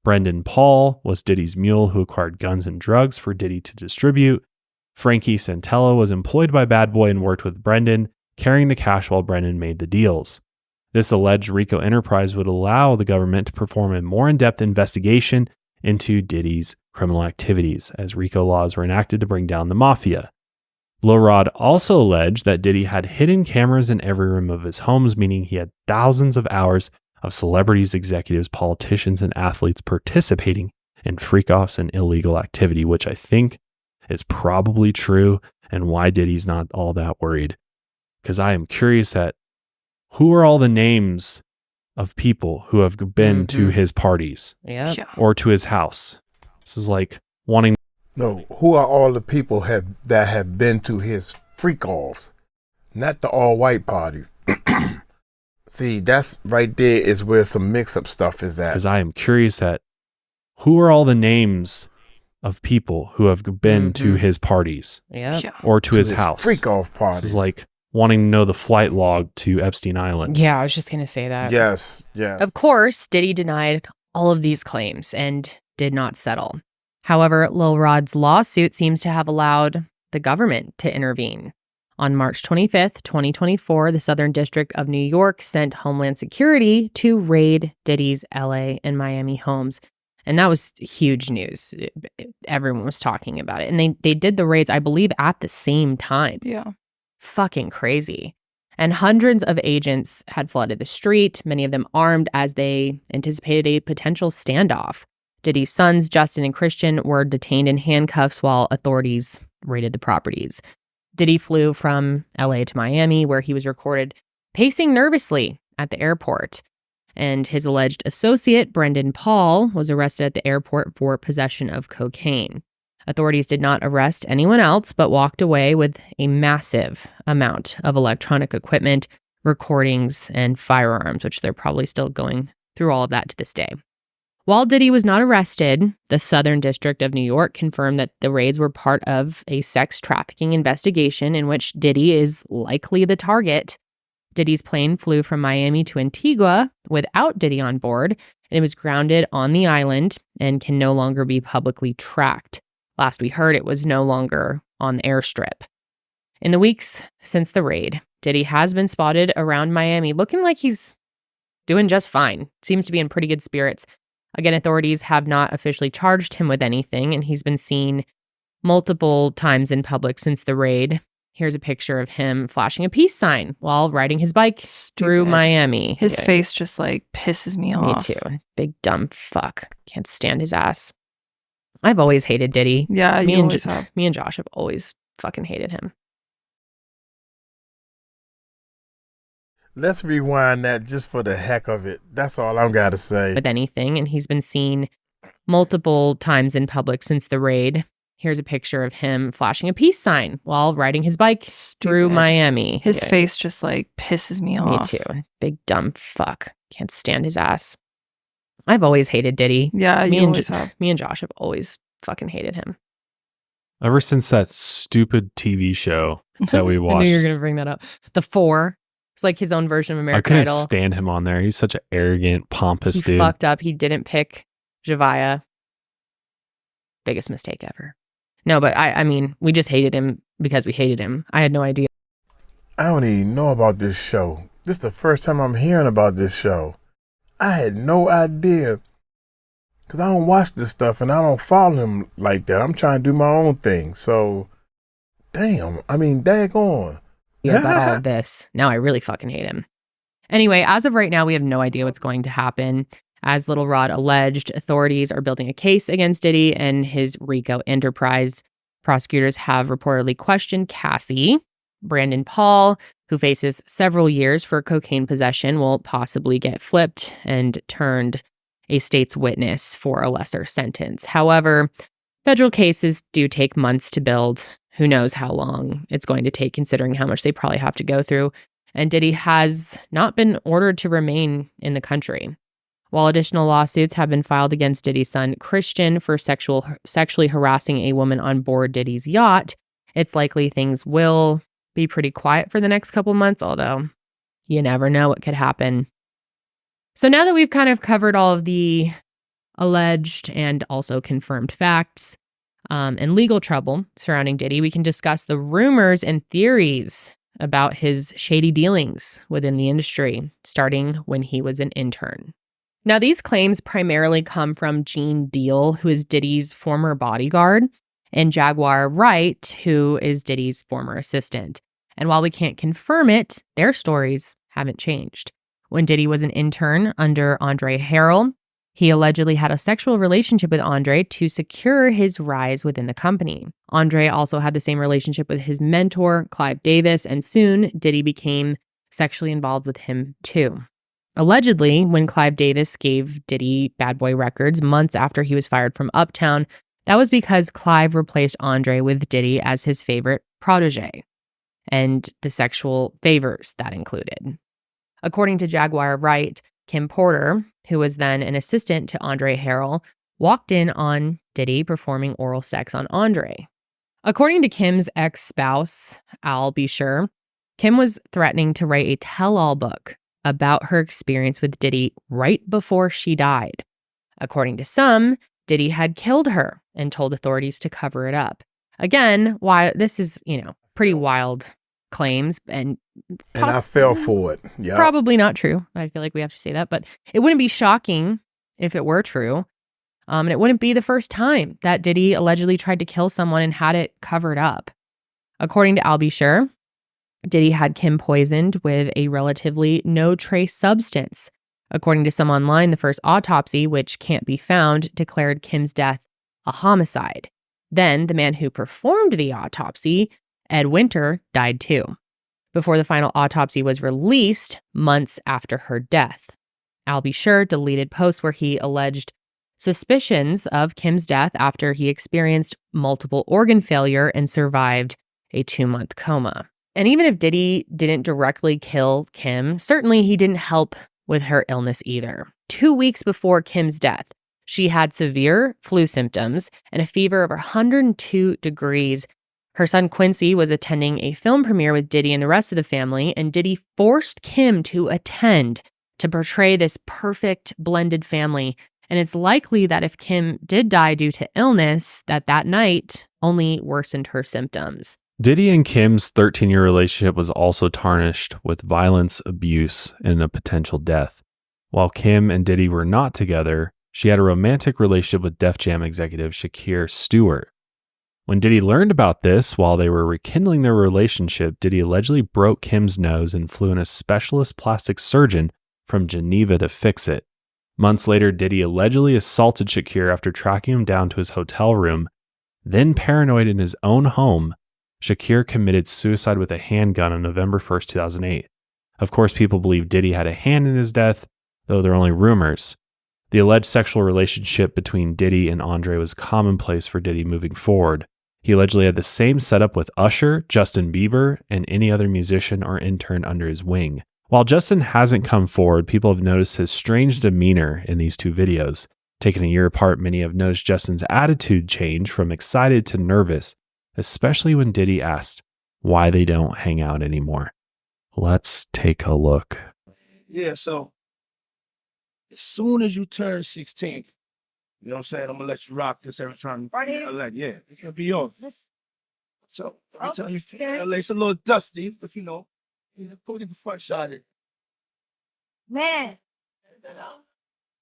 Brendan Paul was Diddy's mule who acquired guns and drugs for Diddy to distribute. Frankie Santella was employed by Bad Boy and worked with Brendan, carrying the cash while Brendan made the deals. This alleged RICO enterprise would allow the government to perform a more in-depth investigation into Diddy's criminal activities, as RICO laws were enacted to bring down the mafia. Lil Rod also alleged that Diddy had hidden cameras in every room of his homes, meaning he had thousands of hours of celebrities, executives, politicians, and athletes participating in freak-offs and illegal activity, which I think is probably true, and why Diddy's not all that worried. Because I am curious at who are all the names of people who have been to his parties or to his house. This is like wanting. No, who are all the people that have been to his freak-offs, not the all-white parties. See, that's right there is where some mix-up stuff is at. Because I am curious at who are all the names of people who have been to his parties or to his house. Freak-off parties. This is like wanting to know the flight log to Epstein Island. Yeah, I was just going to say that. Yes. Of course, Diddy denied all of these claims and did not settle. However, Lil Rod's lawsuit seems to have allowed the government to intervene. On March 25th, 2024, the Southern District of New York sent Homeland Security to raid Diddy's LA and Miami homes. And that was huge news. Everyone was talking about it. And they did the raids, I believe, at the same time. Yeah. Fucking crazy. And hundreds of agents had flooded the street, many of them armed as they anticipated a potential standoff. Diddy's sons, Justin and Christian, were detained in handcuffs while authorities raided the properties. Diddy flew from LA to Miami, where he was recorded pacing nervously at the airport. And his alleged associate, Brendan Paul, was arrested at the airport for possession of cocaine. Authorities did not arrest anyone else, but walked away with a massive amount of electronic equipment, recordings, and firearms, which they're probably still going through all of that to this day. While Diddy was not arrested, the Southern District of New York confirmed that the raids were part of a sex trafficking investigation in which Diddy is likely the target. Diddy's plane flew from Miami to Antigua without Diddy on board, and it was grounded on the island and can no longer be publicly tracked. Last we heard, it was no longer on the airstrip. In the weeks since the raid, Diddy has been spotted around Miami looking like he's doing just fine. Seems to be in pretty good spirits. Again, authorities have not officially charged him with anything, and he's been seen multiple times in public since the raid. Here's a picture of him flashing a peace sign while riding his bike through Miami. His face just like pisses me off. Me too. Big dumb fuck. Can't stand his ass. I've always hated Diddy. Yeah, me and Josh have always fucking hated him. Let's rewind that just for the heck of it. That's all I'm got to say. With anything, and he's been seen multiple times in public since the raid. Here's a picture of him flashing a peace sign while riding his bike through Miami. His face just like pisses me off. Me too. Big dumb fuck. Can't stand his ass. I've always hated Diddy. Yeah, me and Josh have always fucking hated him. Ever since that stupid TV show that we watched. I knew you were going to bring that up. The Four. It's like his own version of American Idol. I couldn't stand him on there. He's such an arrogant, pompous dude. He fucked up. He didn't pick 𝗟𝗡𝗡𝗞𝗦. Biggest mistake ever. No, but I mean, we just hated him because we hated him. I had no idea. I don't even know about this show. This is the first time I'm hearing about this show. I had no idea. Because I don't watch this stuff and I don't follow him like that. I'm trying to do my own thing. So, damn. I mean, daggone. Yeah, about all of this. Now I really fucking hate him. Anyway, as of right now, we have no idea what's going to happen. As Little Rod alleged, authorities are building a case against Diddy and his RICO enterprise. Prosecutors have reportedly questioned Cassie. Brandon Paul, who faces several years for cocaine possession, will possibly get flipped and turned a state's witness for a lesser sentence. However, federal cases do take months to build. Who knows how long it's going to take, considering how much they probably have to go through. And Diddy has not been ordered to remain in the country. While additional lawsuits have been filed against Diddy's son, Christian, for sexually harassing a woman on board Diddy's yacht, it's likely things will be pretty quiet for the next couple months, although you never know what could happen. So now that we've kind of covered all of the alleged and also confirmed facts and legal trouble surrounding Diddy, we can discuss the rumors and theories about his shady dealings within the industry, starting when he was an intern. Now, these claims primarily come from Gene Deal, who is Diddy's former bodyguard, and Jaguar Wright, who is Diddy's former assistant. And while we can't confirm it, their stories haven't changed. When Diddy was an intern under Andre Harrell, he allegedly had a sexual relationship with Andre to secure his rise within the company. Andre also had the same relationship with his mentor, Clive Davis, and soon Diddy became sexually involved with him too. Allegedly, when Clive Davis gave Diddy Bad Boy Records months after he was fired from Uptown, that was because Clive replaced Andre with Diddy as his favorite protege, and the sexual favors that included. According to Jaguar Wright, Kim Porter, who was then an assistant to Andre Harrell, walked in on Diddy performing oral sex on Andre. According to Kim's ex-spouse, 𝗟𝗡𝗏𝗡𝗏, Kim was threatening to write a tell-all book about her experience with Diddy right before she died. According to some, Diddy had killed her and told authorities to cover it up. Again, why this is, pretty wild claims and I fell for it. Yeah. Probably not true. I feel like we have to say that, but it wouldn't be shocking if it were true. And it wouldn't be the first time that Diddy allegedly tried to kill someone and had it covered up. According to 𝗟𝗡𝗏𝗡, Diddy had Kim poisoned with a relatively no-trace substance. According to some online, the first autopsy, which can't be found, declared Kim's death a homicide. Then the man who performed the autopsy, Ed Winter, died too, before the final autopsy was released months after her death. 𝗟𝗡𝗏𝗡 deleted posts where he alleged suspicions of Kim's death after he experienced multiple organ failure and survived a 2-month coma. And even if Diddy didn't directly kill Kim, certainly he didn't help with her illness either. 2 weeks before Kim's death, she had severe flu symptoms and a fever of 102 degrees. Her son Quincy was attending a film premiere with Diddy and the rest of the family, and Diddy forced Kim to attend to portray this perfect blended family. And it's likely that if Kim did die due to illness, that night only worsened her symptoms. Diddy and Kim's 13-year relationship was also tarnished with violence, abuse, and a potential death. While Kim and Diddy were not together, she had a romantic relationship with Def Jam executive Shakir Stewart. When Diddy learned about this while they were rekindling their relationship, Diddy allegedly broke Kim's nose and flew in a specialist plastic surgeon from Geneva to fix it. Months later, Diddy allegedly assaulted Shakir after tracking him down to his hotel room. Then, paranoid in his own home, Shakir committed suicide with a handgun on November 1st, 2008. Of course, people believe Diddy had a hand in his death, though they're only rumors. The alleged sexual relationship between Diddy and Andre was commonplace for Diddy moving forward. He allegedly had the same setup with Usher, Justin Bieber, and any other musician or intern under his wing. While Justin hasn't come forward, people have noticed his strange demeanor in these two videos. Taken a year apart, many have noticed Justin's attitude change from excited to nervous, especially when Diddy asked why they don't hang out anymore. Let's take a look. Yeah, so as soon as you turn 16, you know what I'm saying? I'm gonna let you rock this every time. Yeah, it's gonna be yours. So every time you it's a little dusty, but put it in the front shot. Man.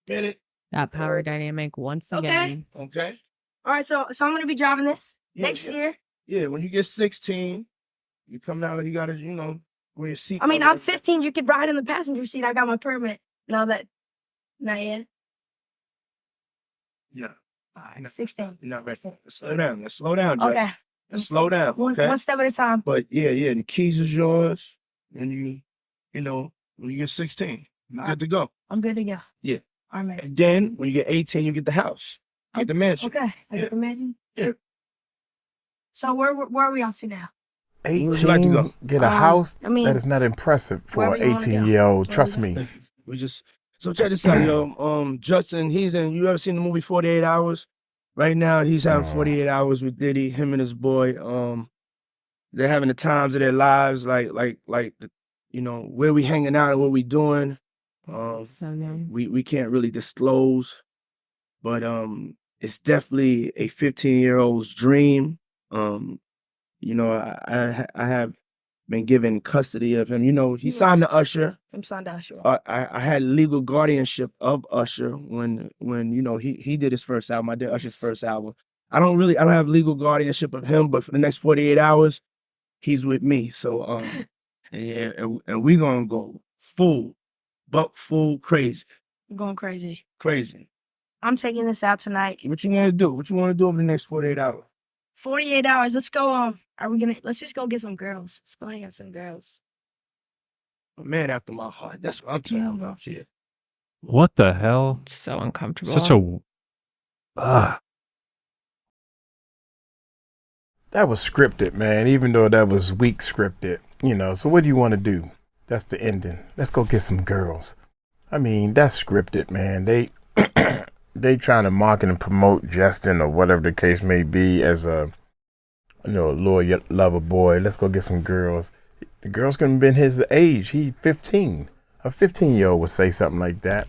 Get it? That power dynamic once again. Okay. All right, so I'm gonna be driving this Yeah, next yeah. year. Yeah, when you get 16, you come out, you gotta, wear your seat. I mean, I'm 15. You could ride in the passenger seat. I got my permit. Not yet. Yeah. 16. You're not ready. Let's slow down. Let's slow down, Jack. Okay. Let's slow down. Okay. One step at a time. But yeah, the keys is yours. And when you get 16, you're good to go. I'm good to go. Yeah. All right. And then when you get 18, you get the house. You get the mansion. Okay. I get the mansion. Yeah. So where are we up to now? 18, Would you like to go? get a house? I mean, that is not impressive for wherever an you wanna go. 18-year-old. Wherever Trust you me. So check this out, yo. Justin, you ever seen the movie 48 Hours? Right now, he's having 48 hours with Diddy, him and his boy. They're having the times of their lives, like where we hanging out and what we doing. We can't really disclose, but it's definitely a 15-year-old's dream. I have been given custody of him. He signed to Usher. I'm signed to Usher. I had legal guardianship of Usher when he did his first album. I did Usher's first album. I don't have legal guardianship of him, but for the next 48 hours, he's with me. So yeah, and we gonna go full crazy. I'm going crazy. Crazy. I'm taking this out tonight. What you wanna do? What you wanna do over the next 48 hours? 48 hours. Let's go. Let's just go get some girls. Let's go hang out with some girls. A man after my heart. That's what I'm talking about. Yeah. What the hell? So uncomfortable. Such a. That was scripted, man, even though that was weak scripted. So what do you want to do? That's the ending. Let's go get some girls. I mean, that's scripted, man. They trying to market and promote Justin or whatever the case may be as a loyal lover boy. Let's go get some girls. The girls couldn't have been his age. He 15. A 15-year-old would say something like that.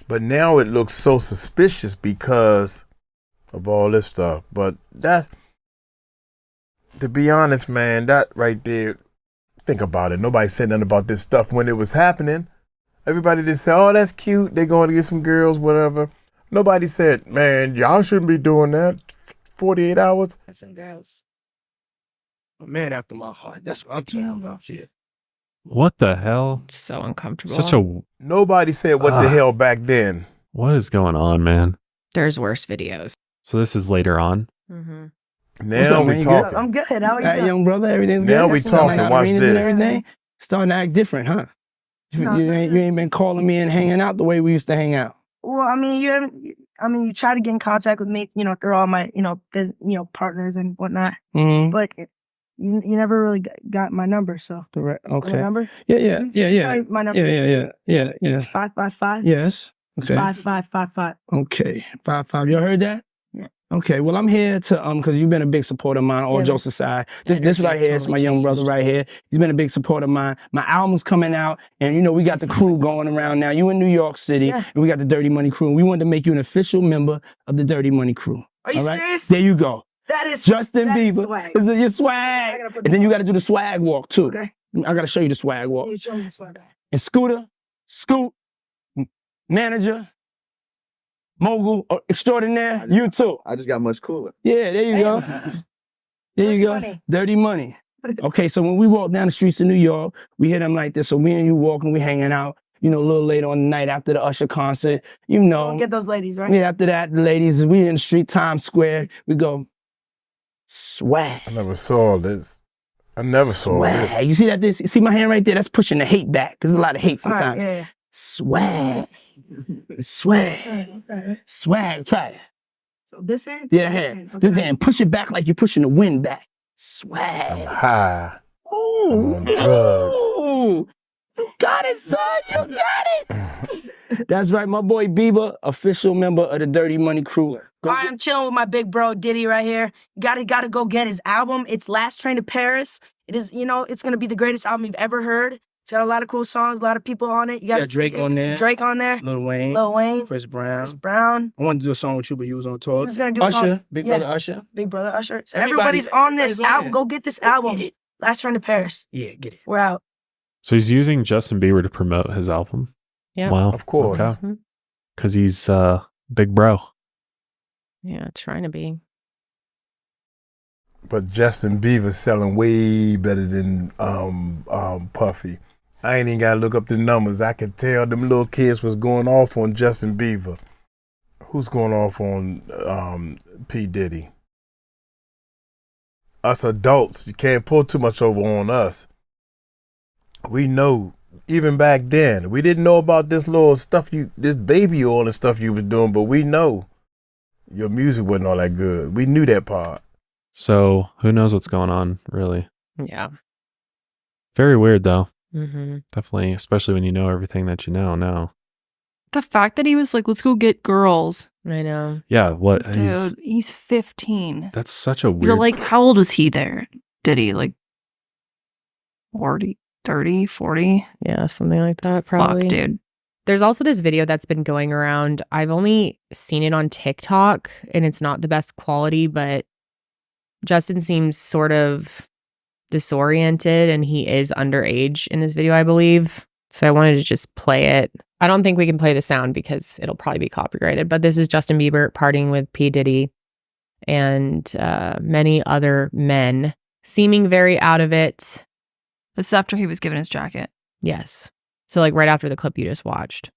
But now it looks so suspicious because of all this stuff. But to be honest, man, that right there, think about it. Nobody said nothing about this stuff when it was happening. Everybody just said, oh, that's cute. They're going to get some girls, whatever. Nobody said, man, y'all shouldn't be doing that. 48 hours. Get some girls. A man after my heart. That's what I'm talking about. Yeah. What the hell? So uncomfortable. Such a. Nobody said what the hell back then. What is going on, man? There's worse videos. So this is later on. Mm-hmm. Now we talking. I'm good. How are you doing? Young brother, everything's Now good. we talking. Watch this. Everything starting to act different, huh? You ain't been calling me and hanging out the way we used to hang out. Well, I mean, you try to get in contact with me, through all my, partners and whatnot. Mm-hmm. But you never really got my number, so. Okay. My number? Yeah. My number. Yeah. It's 555. Yes. Okay. 5555. Okay. 55. You heard that? Yeah. Okay. Well, I'm here to because you've been a big supporter of mine, all jokes aside. This right here is my young brother right here. He's been a big supporter of mine. My album's coming out, and we got the crew going around now. You in New York City, and we got the Dirty Money crew. And we wanted to make you an official member of the Dirty Money crew. Are you all right? serious? There you go. That is Justin Bieber. swag. This is your swag. And then you got to do the swag walk too. Okay. I got to show you the swag walk. You show me the swag. And Scooter, Scoot, manager, mogul, extraordinaire, you too. I just got much cooler. Yeah, there you go. There you go. Money. Dirty money. Okay, so when we walk down the streets of New York, we hit them like this. So me and you walking, we hanging out, a little later on the night after the Usher concert, Don't get those ladies, right? Yeah, after that, the ladies, we in the street, Times Square, we go, swag. I never saw this. I never saw this. Swag. You see that? You see my hand right there? That's pushing the hate back. Because there's a lot of hate sometimes. All right, yeah. Swag. Swag. Okay. Swag. Try it. So this hand? Yeah, hand. Okay. This hand. Push it back like you're pushing the wind back. Swag. High. Ooh. I'm on drugs. Ooh. You got it, son. You got it. That's right. My boy Bieber, official member of the Dirty Money crew. All right, I'm chilling with my big bro Diddy right here. Gotta go get his album. It's Last Train to Paris. It is, it's gonna be the greatest album you've ever heard. It's got a lot of cool songs, a lot of people on it. You got Drake on there. Drake on there. Lil Wayne. Chris Brown. Brown. I wanted to do a song with you, but you was on tour. He was gonna do a Usher, song. Big Yeah. Brother Usher. Big Brother Usher. So Everybody's- everybody's on this everybody's on album. there. Go get this album. Get it. Last Train to Paris. Yeah, get it. We're out. So he's using Justin Bieber to promote his album. Yeah. Wow. Of course. Because he's big bro. Yeah, trying to be. But Justin Bieber's selling way better than Puffy. I ain't even gotta look up the numbers. I could tell them little kids was going off on Justin Bieber. Who's going off on P. Diddy? Us adults, you can't pull too much over on us. We know, even back then, we didn't know about this little stuff this baby oil and stuff you was doing, but we know your music wasn't all that good. We knew that part. So who knows what's going on, really? Yeah. Very weird, though. Mm-hmm. Definitely, especially when you know everything that you know now. The fact that he was like, let's go get girls. I know. Yeah, what? Dude, he's 15. That's such a weird... You're like, how old was he there? Diddy, like 40, 30, 40? Yeah, something like that, probably. Fuck, dude. There's also this video that's been going around. I've only seen it on TikTok, and it's not the best quality, but Justin seems sort of disoriented, and he is underage in this video, I believe. So I wanted to just play it. I don't think we can play the sound because it'll probably be copyrighted, but this is Justin Bieber partying with P. Diddy and many other men, seeming very out of it. This is after he was given his jacket. Yes. So like right after the clip you just watched.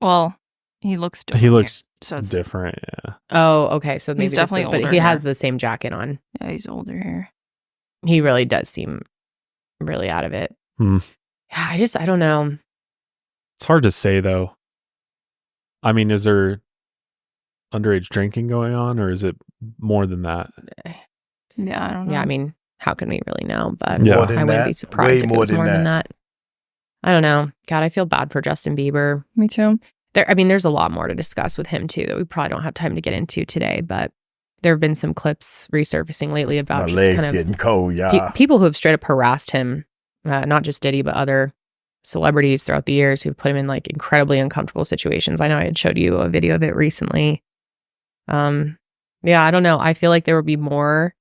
Well, he looks different. He looks so it's, different, yeah. Oh, okay. So maybe He's definitely but older he has here. the same jacket on. Yeah, he's older here. He really does seem really out of it. Hmm. Yeah, I don't know. It's hard to say, though. I mean, is there underage drinking going on, or is it more than that? Yeah, I don't know. Yeah, I mean, how can we really know? But Yeah. More than I wouldn't that? be surprised Way if it more was than more than that. that. I don't know. God, I feel bad for Justin Bieber. Me too. There's a lot more to discuss with him too that we probably don't have time to get into today, but there have been some clips resurfacing lately about My just legs kind of getting cold, y'all. people who have straight up harassed him, not just Diddy, but other celebrities throughout the years who've put him in like incredibly uncomfortable situations. I know I had showed you a video of it recently. Yeah, I don't know. I feel like there will be more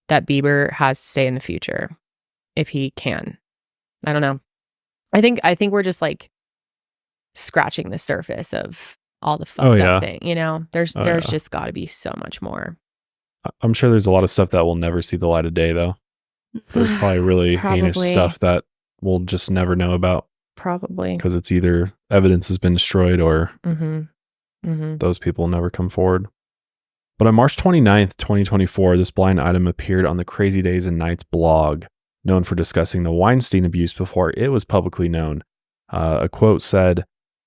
that Bieber has to say in the future if he can. I don't know. I think we're just like scratching the surface of all the fucked up thing. You know, there's just got to be so much more. I'm sure there's a lot of stuff that will never see the light of day, though. There's probably really heinous stuff that we'll just never know about. Probably. Because it's either evidence has been destroyed or those people never come forward. But on March 29th, 2024, this blind item appeared on the Crazy Days and Nights blog, known for discussing the Weinstein abuse before it was publicly known. A quote said,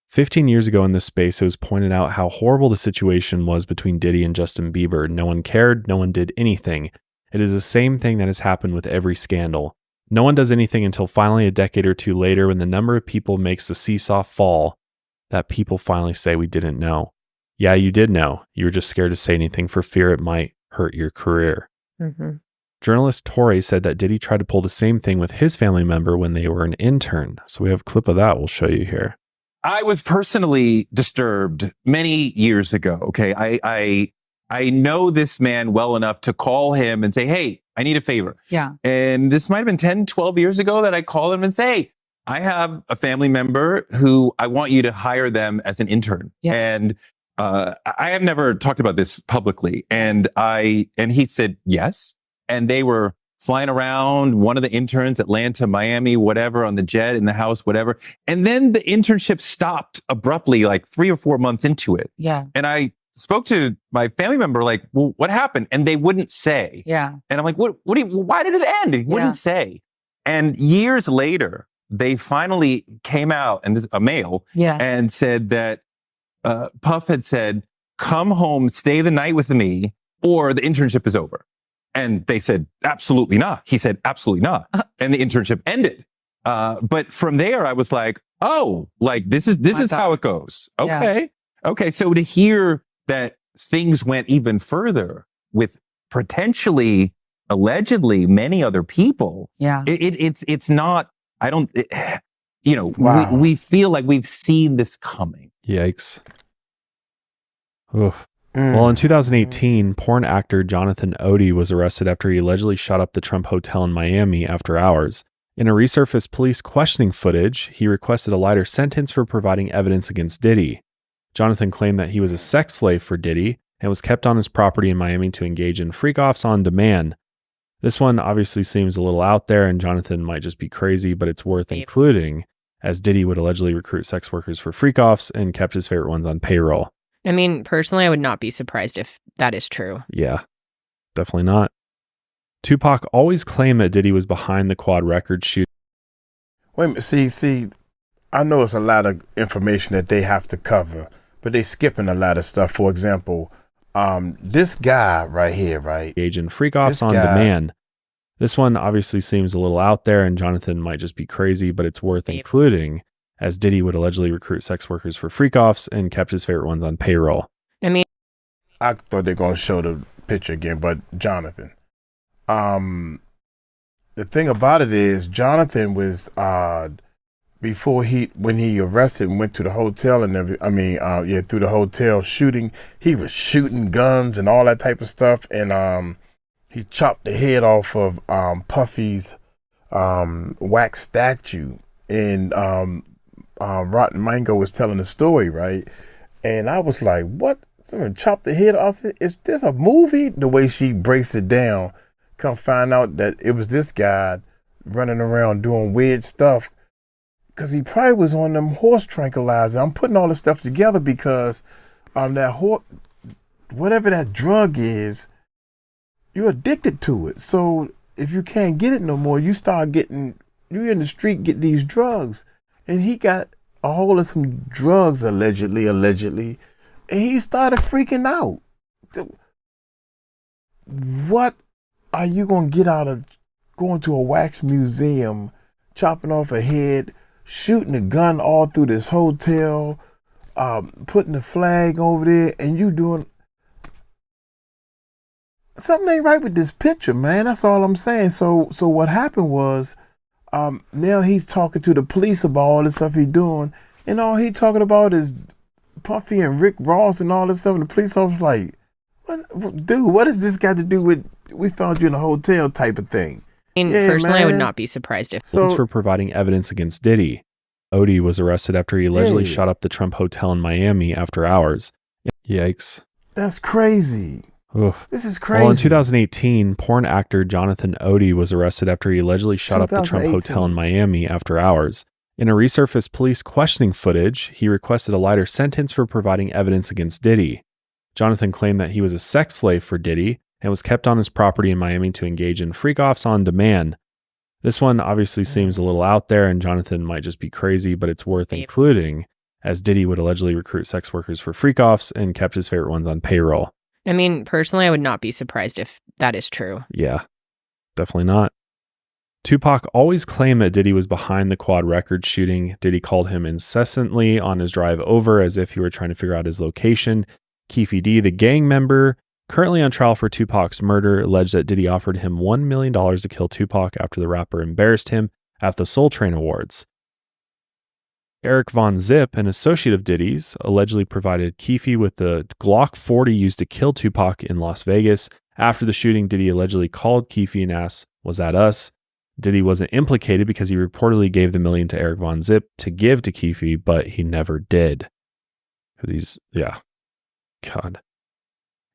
15 years ago in this space, it was pointed out how horrible the situation was between Diddy and Justin Bieber. No one cared. No one did anything. It is the same thing that has happened with every scandal. No one does anything until finally a decade or two later, when the number of people makes the seesaw fall, that people finally say we didn't know. Yeah, you did know. You were just scared to say anything for fear it might hurt your career. Journalist Tori said that Diddy tried to pull the same thing with his family member when they were an intern. So we have a clip of that we'll show you here. I was personally disturbed many years ago. Okay. I know this man well enough to call him and say, hey, I need a favor. Yeah. And this might've been 10, 12 years ago that I called him and say, hey, I have a family member who I want you to hire them as an intern. Yeah. And I have never talked about this publicly. And he said, yes. And they were flying around, one of the interns, Atlanta, Miami, whatever, on the jet, in the house, whatever. And then the internship stopped abruptly, like 3 or 4 months into it. Yeah. And I spoke to my family member, like, well, what happened? And they wouldn't say. Yeah. And I'm like, why did it end? He wouldn't say. And years later, they finally came out, and this a male, and said that Puff had said, come home, stay the night with me, or the internship is over. And they said, absolutely not. He said, absolutely not. And the internship ended. But from there, I was like, oh, like this is how it goes. Okay. Yeah. Okay. So to hear that things went even further with potentially, allegedly, many other people. Yeah. It's not, I don't, Wow. we feel like we've seen this coming. Yikes. Oof. Well, in 2018, porn actor Jonathan Odie was arrested after he allegedly shot up the Trump Hotel in Miami after hours. In a resurfaced police questioning footage, he requested a lighter sentence for providing evidence against Diddy. Jonathan claimed that he was a sex slave for Diddy and was kept on his property in Miami to engage in freak-offs on demand. This one obviously seems a little out there, and Jonathan might just be crazy, but it's worth including, as Diddy would allegedly recruit sex workers for freak-offs and kept his favorite ones on payroll. I mean, personally, I would not be surprised if that is true. Yeah, definitely not. Tupac always claimed that Diddy was behind the Quad Records shooting. Wait a minute, see, I know it's a lot of information that they have to cover, but they skipping a lot of stuff. For example, this guy right here, right? Engage in freak-offs on demand. This one obviously seems a little out there, and Jonathan might just be crazy, but it's worth including, as Diddy would allegedly recruit sex workers for freak-offs and kept his favorite ones on payroll. I mean, I thought they were going to show the picture again, but Jonathan. The thing about it is, Jonathan was when he arrested and went to the hotel and through the hotel shooting, he was shooting guns and all that type of stuff, and he chopped the head off of Puffy's wax statue, and Rotten Mango was telling the story, right? And I was like, what? Someone chopped the head off? Is this a movie? The way she breaks it down, come find out that it was this guy running around doing weird stuff, because he probably was on them horse tranquilizer. I'm putting all this stuff together because whatever that drug is, you're addicted to it. So if you can't get it no more, you're in the street, get these drugs. And he got a hold of some drugs, allegedly, and he started freaking out. What are you going to get out of going to a wax museum, chopping off a head, shooting a gun all through this hotel, putting a flag over there, and you doing... Something ain't right with this picture, man. That's all I'm saying. So what happened was, now he's talking to the police about all the stuff he's doing, and all he talking about is Puffy and Rick Ross and all this stuff. And the police officer's like, what has this got to do with, we found you in a hotel type of thing? Personally, I would not be surprised if... For providing evidence against Diddy. Odi was arrested after he allegedly shot up the Trump Hotel in Miami after hours. Yikes. That's crazy. Oof. This is crazy. Well, in 2018, porn actor Jonathan Odi was arrested after he allegedly shot up the Trump Hotel in Miami after hours. In a resurfaced police questioning footage, he requested a lighter sentence for providing evidence against Diddy. Jonathan claimed that he was a sex slave for Diddy and was kept on his property in Miami to engage in freak-offs on demand. This one obviously seems a little out there, and Jonathan might just be crazy, but it's worth including, as Diddy would allegedly recruit sex workers for freak-offs and kept his favorite ones on payroll. I mean, personally, I would not be surprised if that is true. Yeah, definitely not. Tupac always claimed that Diddy was behind the Quad Records shooting. Diddy called him incessantly on his drive over as if he were trying to figure out his location. 𝗗𝗢𝗡𝗞𝗦, the gang member, currently on trial for Tupac's murder, alleged that Diddy offered him $1 million to kill Tupac after the rapper embarrassed him at the Soul Train Awards. 𝗟𝗓𝗡𝗞𝗦, an associate of Diddy's, allegedly provided 𝗗𝗢𝗡 with the Glock 40 used to kill Tupac in Las Vegas. After the shooting, Diddy allegedly called 𝗗𝗢𝗡 and asked, "Was that us?" Diddy wasn't implicated because he reportedly gave the $1 million to 𝗟𝗓𝗡𝗞𝗦 to give to 𝗗𝗢𝗡, but he never did. God.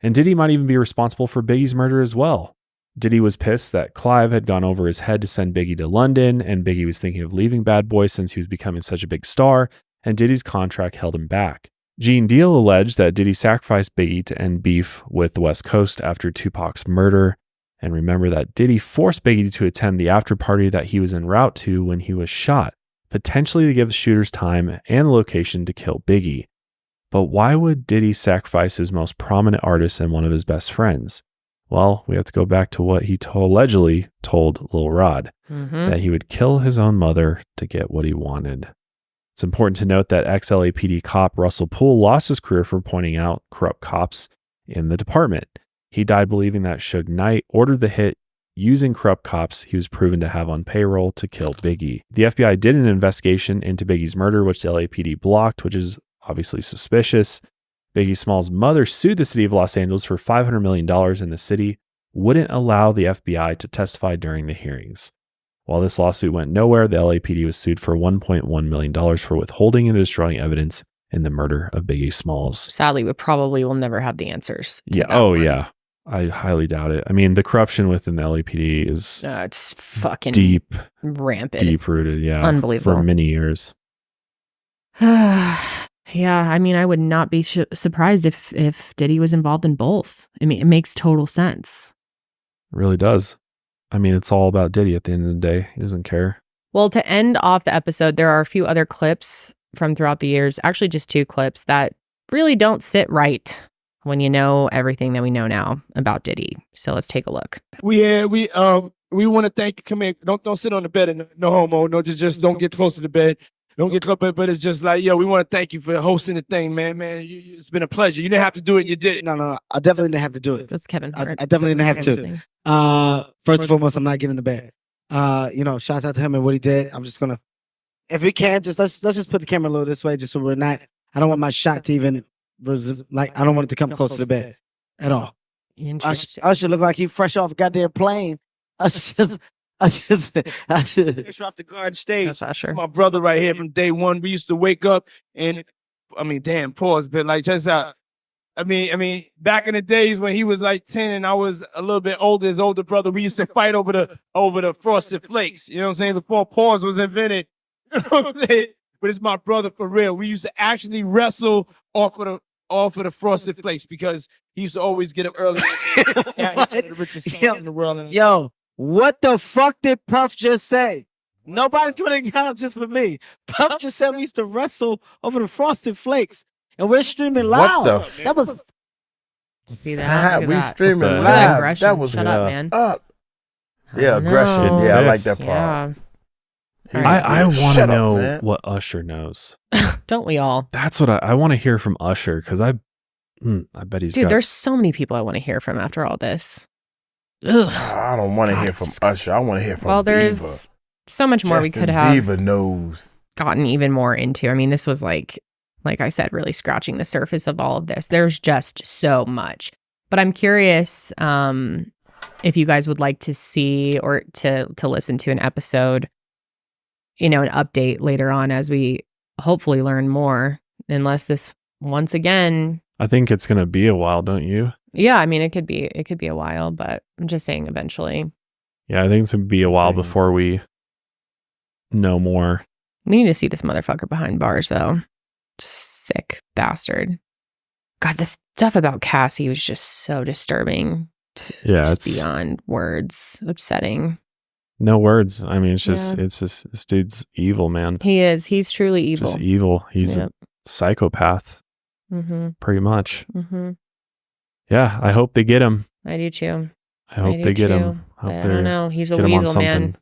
And Diddy might even be responsible for Biggie's murder as well. Diddy was pissed that Clive had gone over his head to send Biggie to London, and Biggie was thinking of leaving Bad Boy since he was becoming such a big star, and Diddy's contract held him back. Gene Deal alleged that Diddy sacrificed Biggie to end beef with the West Coast after Tupac's murder. And remember that Diddy forced Biggie to attend the after party that he was en route to when he was shot, potentially to give the shooters time and the location to kill Biggie. But why would Diddy sacrifice his most prominent artist and one of his best friends? Well, we have to go back to what he allegedly told Lil Rod, that he would kill his own mother to get what he wanted. It's important to note that ex-LAPD cop Russell Poole lost his career for pointing out corrupt cops in the department. He died believing that Suge Knight ordered the hit using corrupt cops he was proven to have on payroll to kill Biggie. The FBI did an investigation into Biggie's murder, which the LAPD blocked, which is obviously suspicious. Biggie Small's mother sued the city of Los Angeles for $500 million, and the city wouldn't allow the FBI to testify during the hearings. While this lawsuit went nowhere, the LAPD was sued for $1.1 million for withholding and destroying evidence in the murder of Biggie Smalls. Sadly, we probably will never have the answers. Yeah. Oh, yeah. I highly doubt it. I mean, the corruption within the LAPD is it's fucking rampant, deep rooted. Yeah, unbelievable for many years. Yeah, I mean, I would not be surprised if Diddy was involved in both. I mean, it makes total sense. It really does. I mean, it's all about Diddy at the end of the day. He doesn't care. Well, to end off the episode, there are a few other clips from throughout the years, actually just 2 clips that really don't sit right when you know everything that we know now about Diddy. So let's take a look. We want to thank you. Come here. Don't sit on the bed and no homo. No, just don't get close to the bed. Don't get close, but it's just like, yo, we want to thank you for hosting the thing, man. It's been a pleasure. You didn't have to do it. You did it. No, I definitely didn't have to do it. That's Kevin Hart. I definitely didn't have to. First and foremost, I'm not getting in the bed. Shout out to him and what he did. I'm just gonna, if we can, let's just put the camera a little this way, just so we're not. I don't want my shot to even I don't want it to come close to the bed at all. I should look like he fresh off a goddamn plane. I should fresh off the guard stage. That's Usher. My brother right here from day one. We used to wake up and, pause, but like just out. I mean, back in the days when he was like 10 and I was a little bit older, his older brother, we used to fight over the Frosted Flakes. You know what I'm saying? Before pause was invented. But it's my brother for real. We used to actually wrestle off of the Frosted Flakes because he used to always get up early. Yeah, he's the richest man in the world. Yo, what the fuck did Puff just say? Nobody's going to acknowledge this for me. Puff just said we used to wrestle over the Frosted Flakes. And we're streaming live. What the that was. See that? We streaming Okay. live. Aggression. That was Shut up, man. up. Yeah, I know. aggression. Yeah, I like that part. Yeah. I want to Shut up, know man. what Usher knows. Don't we all? That's what I want to hear from Usher, because I bet he's Dude, got there's so many people I want to hear from after all this. Ugh. I don't want to hear from Usher. I want to hear from Well, Beaver. there's so much more we Justin could have Beaver knows. gotten even more into. I mean, this was like I said, really scratching the surface of all of this. There's just so much. But I'm curious if you guys would like to see or to listen to an episode, an update later on as we hopefully learn more, unless this once again. I think it's going to be a while, don't you? Yeah, I mean, it could be a while, but I'm just saying eventually. Yeah, I think it's going to be a while before we know more. We need to see this motherfucker behind bars, though. Sick bastard. God, the stuff about Cassie was just so disturbing. Yeah, it's beyond words. Upsetting. No words. I mean, it's just this dude's evil, man. He is. He's truly evil. Just evil. He's a psychopath. Mm-hmm. Pretty much. Mm-hmm. Yeah, I hope they get him. I do too. I hope they get him. I don't know. He's a weasel, man.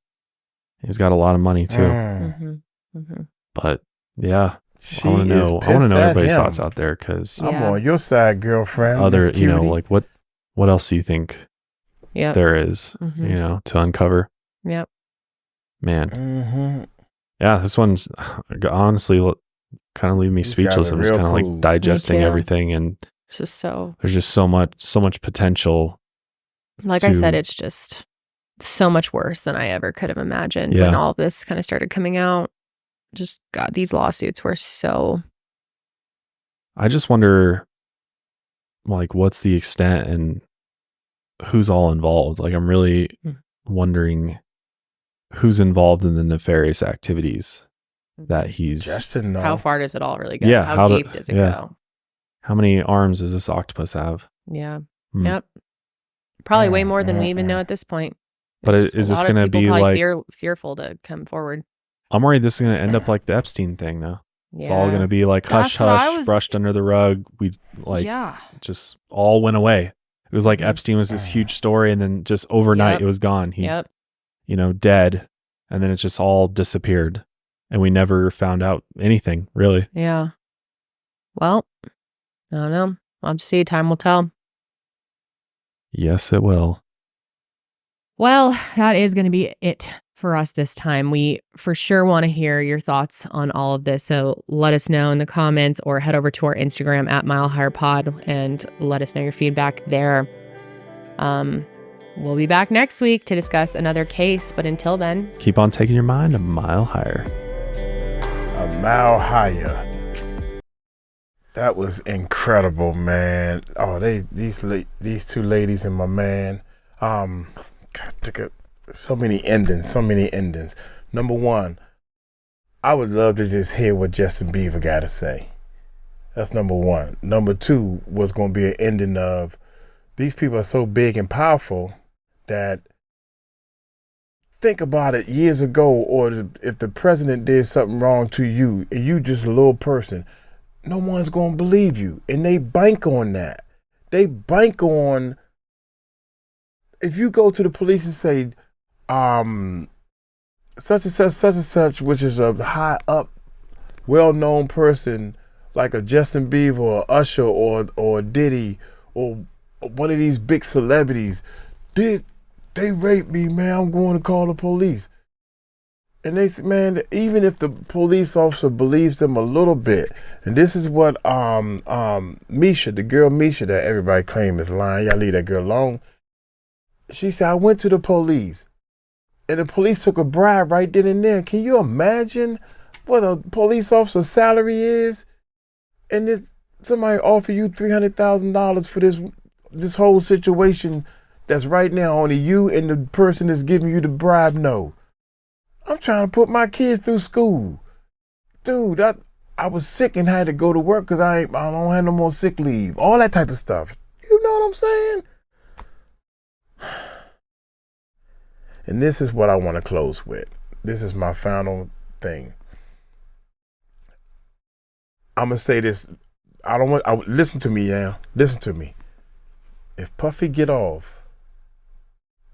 He's got a lot of money too. Mm-hmm. Mm-hmm. But yeah, I want to know everybody's thoughts out there, because I'm on your side, girlfriend. Other, like what else do you think there is, to uncover? Yep. Man. Mm-hmm. Yeah, this one's honestly kind of leaving me speechless. I'm just kind of like digesting everything, and it's just so there's just so much potential. Like I said, it's just so much worse than I ever could have imagined when all of this kind of started coming out. Just God, these lawsuits were so. I just wonder, like, what's the extent and who's all involved? Like, I'm really wondering who's involved in the nefarious activities that he's. Justin, how far does it all really go? Yeah, how deep does it go? How many arms does this octopus have? Yeah. Yep. Probably way more than we even know at this point. But is this going to be like fearful to come forward? I'm worried this is going to end up like the Epstein thing, though. It's all going to be like hush, brushed under the rug. We just all went away. It was like Epstein was this huge story, and then just overnight it was gone. He's, dead, and then it just all disappeared, and we never found out anything really. Yeah. Well, I don't know. I'll just see. Time will tell. Yes, it will. Well, that is going to be it for us this time. We for sure want to hear your thoughts on all of this. So let us know in the comments or head over to our Instagram at @MileHigherPod and let us know your feedback there. We'll be back next week to discuss another case. But until then, keep on taking your mind a mile higher. A mile higher. That was incredible, man. Oh, these two ladies and my man. God, so many endings. Number one, I would love to just hear what Justin Bieber got to say. That's number one. Number two was going to be an ending of, these people are so big and powerful that, think about it, years ago, or if the president did something wrong to you and you just a little person, no one's going to believe you. And they bank on that. They bank on, if you go to the police and say, such and such, which is a high up, well-known person like a Justin Bieber or Usher or Diddy or one of these big celebrities, they raped me, man, I'm going to call the police. And they said, man, even if the police officer believes them a little bit, and this is what Misha, the girl Misha that everybody claims is lying, y'all leave that girl alone. She said, I went to the police, and the police took a bribe right then and there. Can you imagine what a police officer's salary is? And somebody offer you $300,000 for this whole situation that's right now only you and the person that's giving you the bribe know. I'm trying to put my kids through school. Dude, I was sick and had to go to work because I don't have no more sick leave. All that type of stuff. You know what I'm saying? And this is what I want to close with. This is my final thing. I'm going to say this. Listen to me, yeah. Listen to me. If Puffy get off,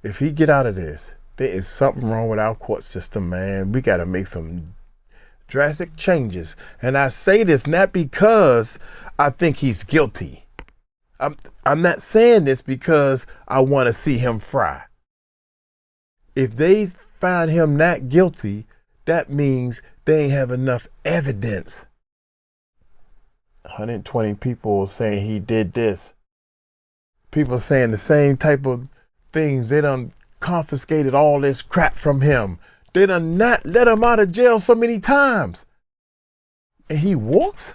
if he get out of this, there is something wrong with our court system, man. We got to make some drastic changes. And I say this not because I think he's guilty. I'm not saying this because I want to see him fry. If they find him not guilty, that means they ain't have enough evidence. 120 people saying he did this. People saying the same type of things. They done confiscated all this crap from him. They done not let him out of jail so many times. And he walks?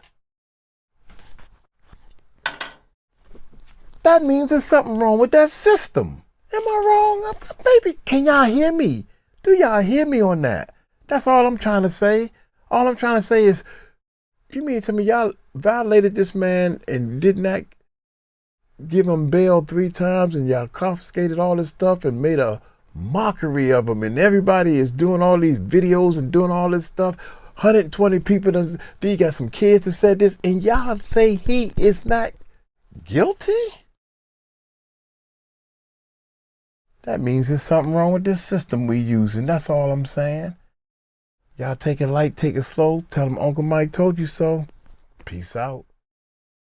That means there's something wrong with that system. Am I wrong? Maybe. Can y'all hear me? Do y'all hear me on that? That's all I'm trying to say. All I'm trying to say is, you mean to tell me y'all violated this man and did not give him bail 3 times, and y'all confiscated all this stuff and made a mockery of him, and everybody is doing all these videos and doing all this stuff. 120 people, then you got some kids that said this, and y'all say he is not guilty? That means there's something wrong with this system we using. That's all I'm saying. Y'all take it light, take it slow. Tell them Uncle Mike told you so. Peace out.